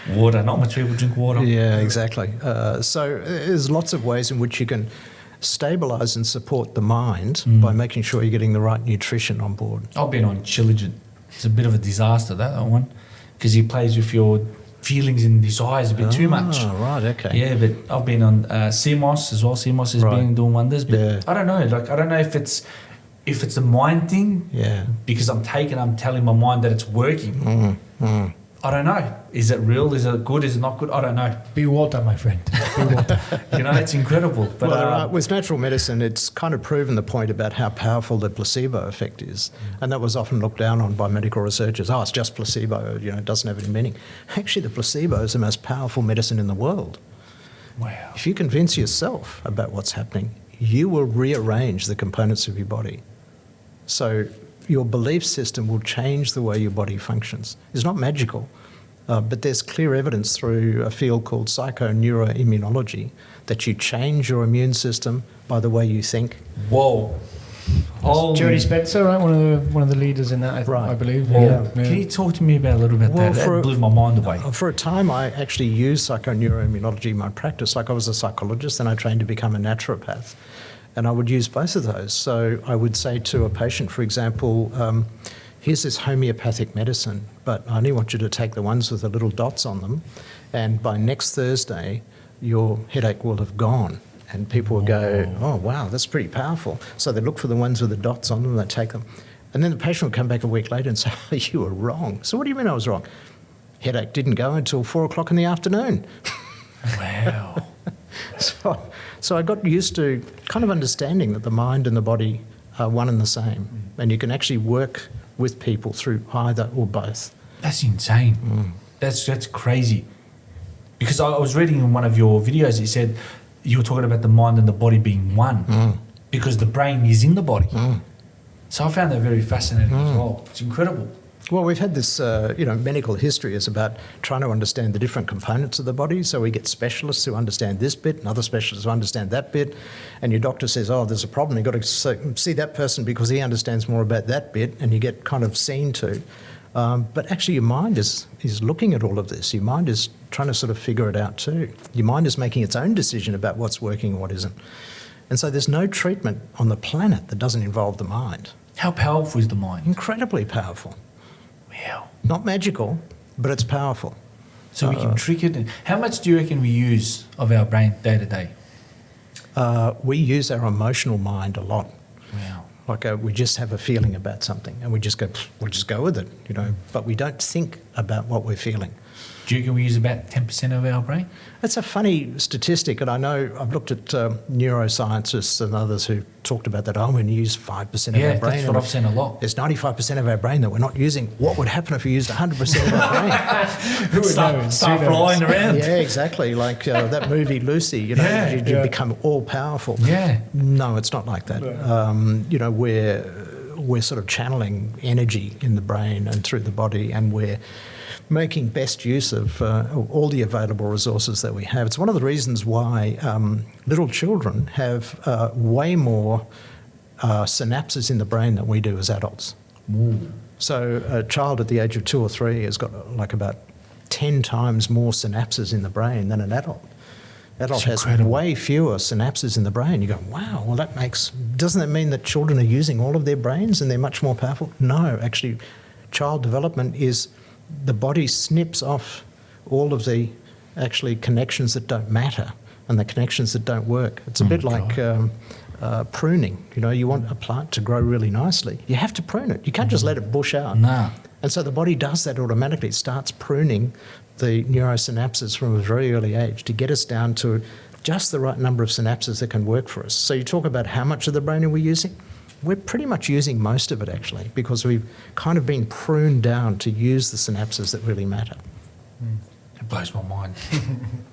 Water. Not much people drink water. Yeah, exactly. So there's lots of ways in which you can stabilise and support the mind by making sure you're getting the right nutrition on board. I've been on Chilligent. It's a bit of a disaster, that one, because he plays with your feelings and desires a bit too much. Oh, right, okay. Yeah, but I've been on CMOS as well. CMOS has been doing wonders. But I don't know. I don't know if it's a mind thing. Yeah. Because I'm telling my mind that it's working. I don't know. Is it real? Is it good? Is it not good? I don't know. Be water, my friend. Be water. It's incredible. But well, with natural medicine, it's kind of proven the point about how powerful the placebo effect is. And that was often looked down on by medical researchers. Oh, it's just placebo, it doesn't have any meaning. Actually, the placebo is the most powerful medicine in the world. Wow. If you convince yourself about what's happening, you will rearrange the components of your body. So your belief system will change the way your body functions. It's not magical, but there's clear evidence through a field called psychoneuroimmunology that you change your immune system by the way you think. Whoa. Jodie Spencer, right? One of the leaders in that, I believe. Yeah. Can you talk to me about a little bit that? That blew my mind away. For a time, I actually used psychoneuroimmunology in my practice. Like I was a psychologist, and I trained to become a naturopath. And I would use both of those. So I would say to a patient, for example, here's this homeopathic medicine, but I only want you to take the ones with the little dots on them, and by next Thursday, your headache will have gone. And people would go, oh, wow, that's pretty powerful. So they look for the ones with the dots on them, they take them. And then the patient would come back a week later and say, oh, you were wrong. So what do you mean I was wrong? Headache didn't go until 4 o'clock in the afternoon. Wow. So I got used to kind of understanding that the mind and the body are one and the same, and you can actually work with people through either or both. That's insane. That's crazy. Because I was reading in one of your videos, you said you were talking about the mind and the body being one, because the brain is in the body. So I found that very fascinating as well. It's incredible. Well, we've had this, medical history is about trying to understand the different components of the body. So we get specialists who understand this bit and other specialists who understand that bit. And your doctor says, oh, there's a problem. You've got to see that person because he understands more about that bit, and you get kind of seen to. But actually your mind is looking at all of this. Your mind is trying to sort of figure it out too. Your mind is making its own decision about what's working and what isn't. And so there's no treatment on the planet that doesn't involve the mind. How powerful is the mind? Incredibly powerful. Wow. Not magical, but it's powerful. So we can trick it. How much do you reckon we use of our brain day to day? We use our emotional mind a lot. Wow. Like we just have a feeling about something and we'll just go with it, but we don't think about what we're feeling. Do you reckon we use about 10% of our brain? That's a funny statistic, and I know I've looked at neuroscientists and others who talked about that. Oh, we use 5% of our brain. Yeah, that's what I've seen a lot. There's 95% of our brain that we're not using. What would happen if we used 100% of our brain? Who would know? Start flying around. Yeah, exactly. Like that movie Lucy, you become all powerful. Yeah. No, it's not like that. No. We're sort of channeling energy in the brain and through the body, and we're making best use of all the available resources that we have. It's one of the reasons why little children have way more synapses in the brain than we do as adults. Ooh. So a child at the age of 2 or 3 has got like about 10 times more synapses in the brain than an adult. Adult has way fewer synapses in the brain. You go, wow, well doesn't that mean that children are using all of their brains and they're much more powerful? No, actually, child development is the body snips off all of the actually connections that don't matter and the connections that don't work. It's a bit like pruning. You want a plant to grow really nicely. You have to prune it. You can't just let it bush out. No. And so the body does that automatically. It starts pruning the neurosynapses from a very early age to get us down to just the right number of synapses that can work for us. So you talk about how much of the brain are we using? We're pretty much using most of it, actually, because we've kind of been pruned down to use the synapses that really matter. It blows my mind.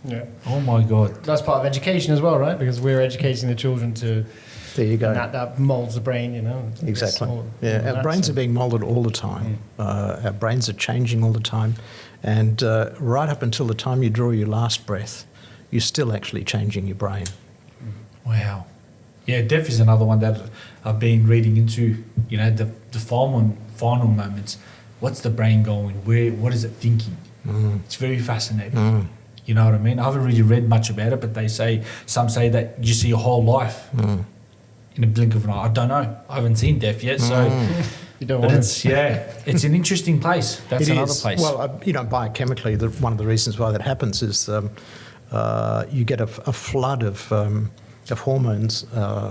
Yeah. Oh, my God. That's part of education as well, right? Because we're educating the children to... There you go. And that moulds the brain, Exactly. Our brains are being moulded all the time. Our brains are changing all the time. And right up until the time you draw your last breath, you're still actually changing your brain. Wow. Yeah, death is another one that I've been reading into, the final moments. What's the brain going? What is it thinking? It's very fascinating. You know what I mean? I haven't really read much about it, but some say that you see your whole life in a blink of an eye. I don't know. I haven't seen death yet, so... You don't want it's an interesting place. That's another place. Well, biochemically, one of the reasons why that happens is you get a flood of hormones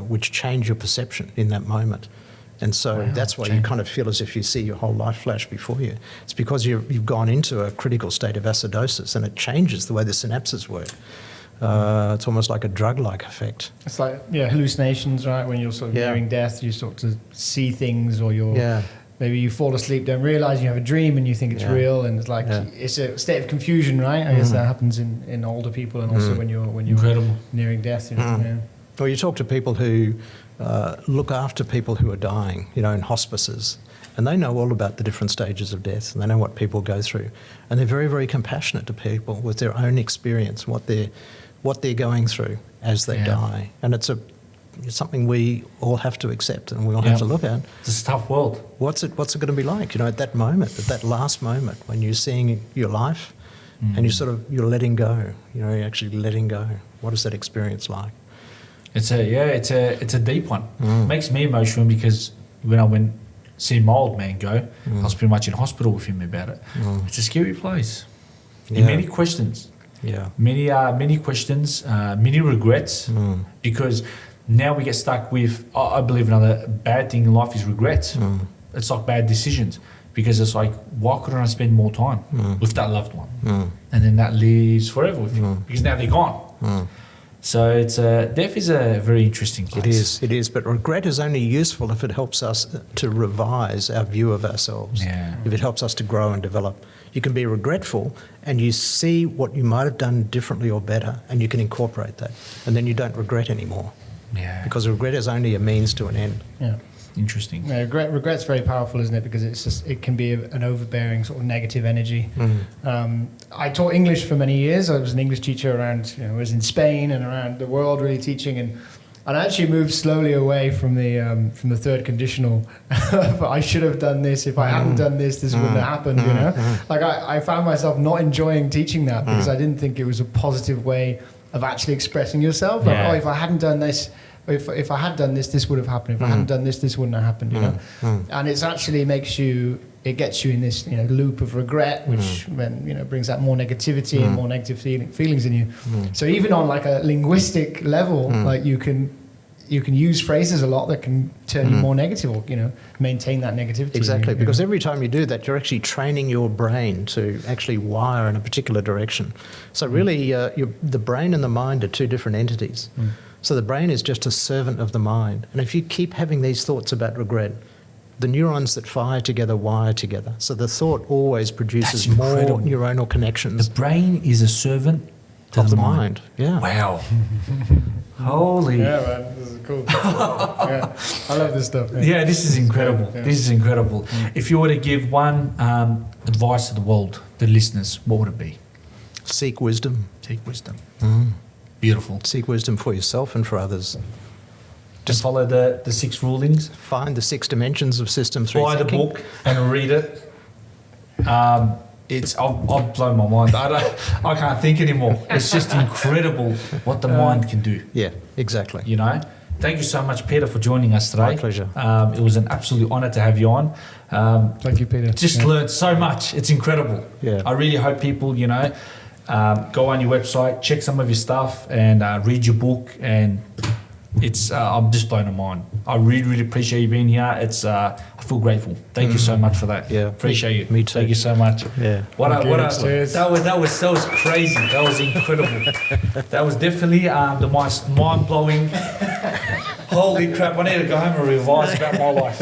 which change your perception in that moment. And so that's why you kind of feel as if you see your whole life flash before you. It's because you've gone into a critical state of acidosis, and it changes the way the synapses work. It's almost like a drug-like effect. It's like, hallucinations, right? When you're sort of nearing death, you start to see things, or maybe you fall asleep, don't realise you have a dream and you think it's real, and it's like it's a state of confusion, right? I guess that happens in older people, and also when you're Incredible. nearing death. Or you talk to people who look after people who are dying, in hospices, and they know all about the different stages of death, and they know what people go through, and they're very, very compassionate to people with their own experience, what they're going through as they die, and it's something we all have to accept, and we all have to look at. It's a tough world. What's it going to be like? At that moment, at that last moment, when you're seeing your life, and you're letting go. You're actually letting go. What is that experience like? It's a deep one. Makes me emotional because when I went see my old man go, I was pretty much in hospital with him about it. It's a scary place. Many questions. Many questions, many regrets, because now we get stuck with, I believe another bad thing in life is regrets. It's like bad decisions, because it's like, why couldn't I spend more time with that loved one? And then that lives forever with you, because now they're gone. So death is a very interesting place. It is. But regret is only useful if it helps us to revise our view of ourselves. If it helps us to grow and develop. You can be regretful and you see what you might have done differently or better, and you can incorporate that. And then you don't regret anymore. Because regret is only a means to an end. Interesting. Regret's very powerful, isn't it? Because it can be an overbearing sort of negative energy. I taught English for many years. I was an English teacher around, I was in Spain and around the world really teaching, and I actually moved slowly away from the third conditional. I should have done this. If I hadn't done this, this wouldn't have happened. Like I found myself not enjoying teaching that because I didn't think it was a positive way of actually expressing yourself. Like, if I hadn't done this. If I had done this, this would have happened. If I hadn't done this, this wouldn't have happened. And it's actually it gets you in this loop of regret, which then brings out more negativity and more negative feelings in you. So even on like a linguistic level, like you can use phrases a lot that can turn you more negative, or maintain that negativity. Exactly, because every time you do that, you're actually training your brain to actually wire in a particular direction. So really, the brain and the mind are two different entities. So the brain is just a servant of the mind. And if you keep having these thoughts about regret, the neurons that fire together wire together. So the thought always produces more neuronal connections. The brain is a servant of the mind. Yeah. Wow. Holy. Yeah, man. This is cool. I love this stuff. Yeah, this is incredible. This is incredible. If you were to give one advice to the world, the listeners, what would it be? Seek wisdom. Seek wisdom. Beautiful. Seek wisdom for yourself and for others. Just follow the 6 rulings. Find the 6 dimensions of System 3 Buy thinking. the book and read it. I've blown my mind. I can't think anymore. It's just incredible what the mind can do. Yeah, exactly. Thank you so much, Peter, for joining us today. My pleasure. It was an absolute honour to have you on. Thank you, Peter. Just learned so much. It's incredible. Yeah. I really hope people, go on your website, check some of your stuff, and read your book. And it's I'm just blown mind. I really, really appreciate you being here. I feel grateful. Thank you so much for that. Yeah, appreciate you. Me too. Thank you so much. Yeah. That was crazy. That was incredible. That was definitely the mind blowing. Holy crap! I need to go home and revise about my life.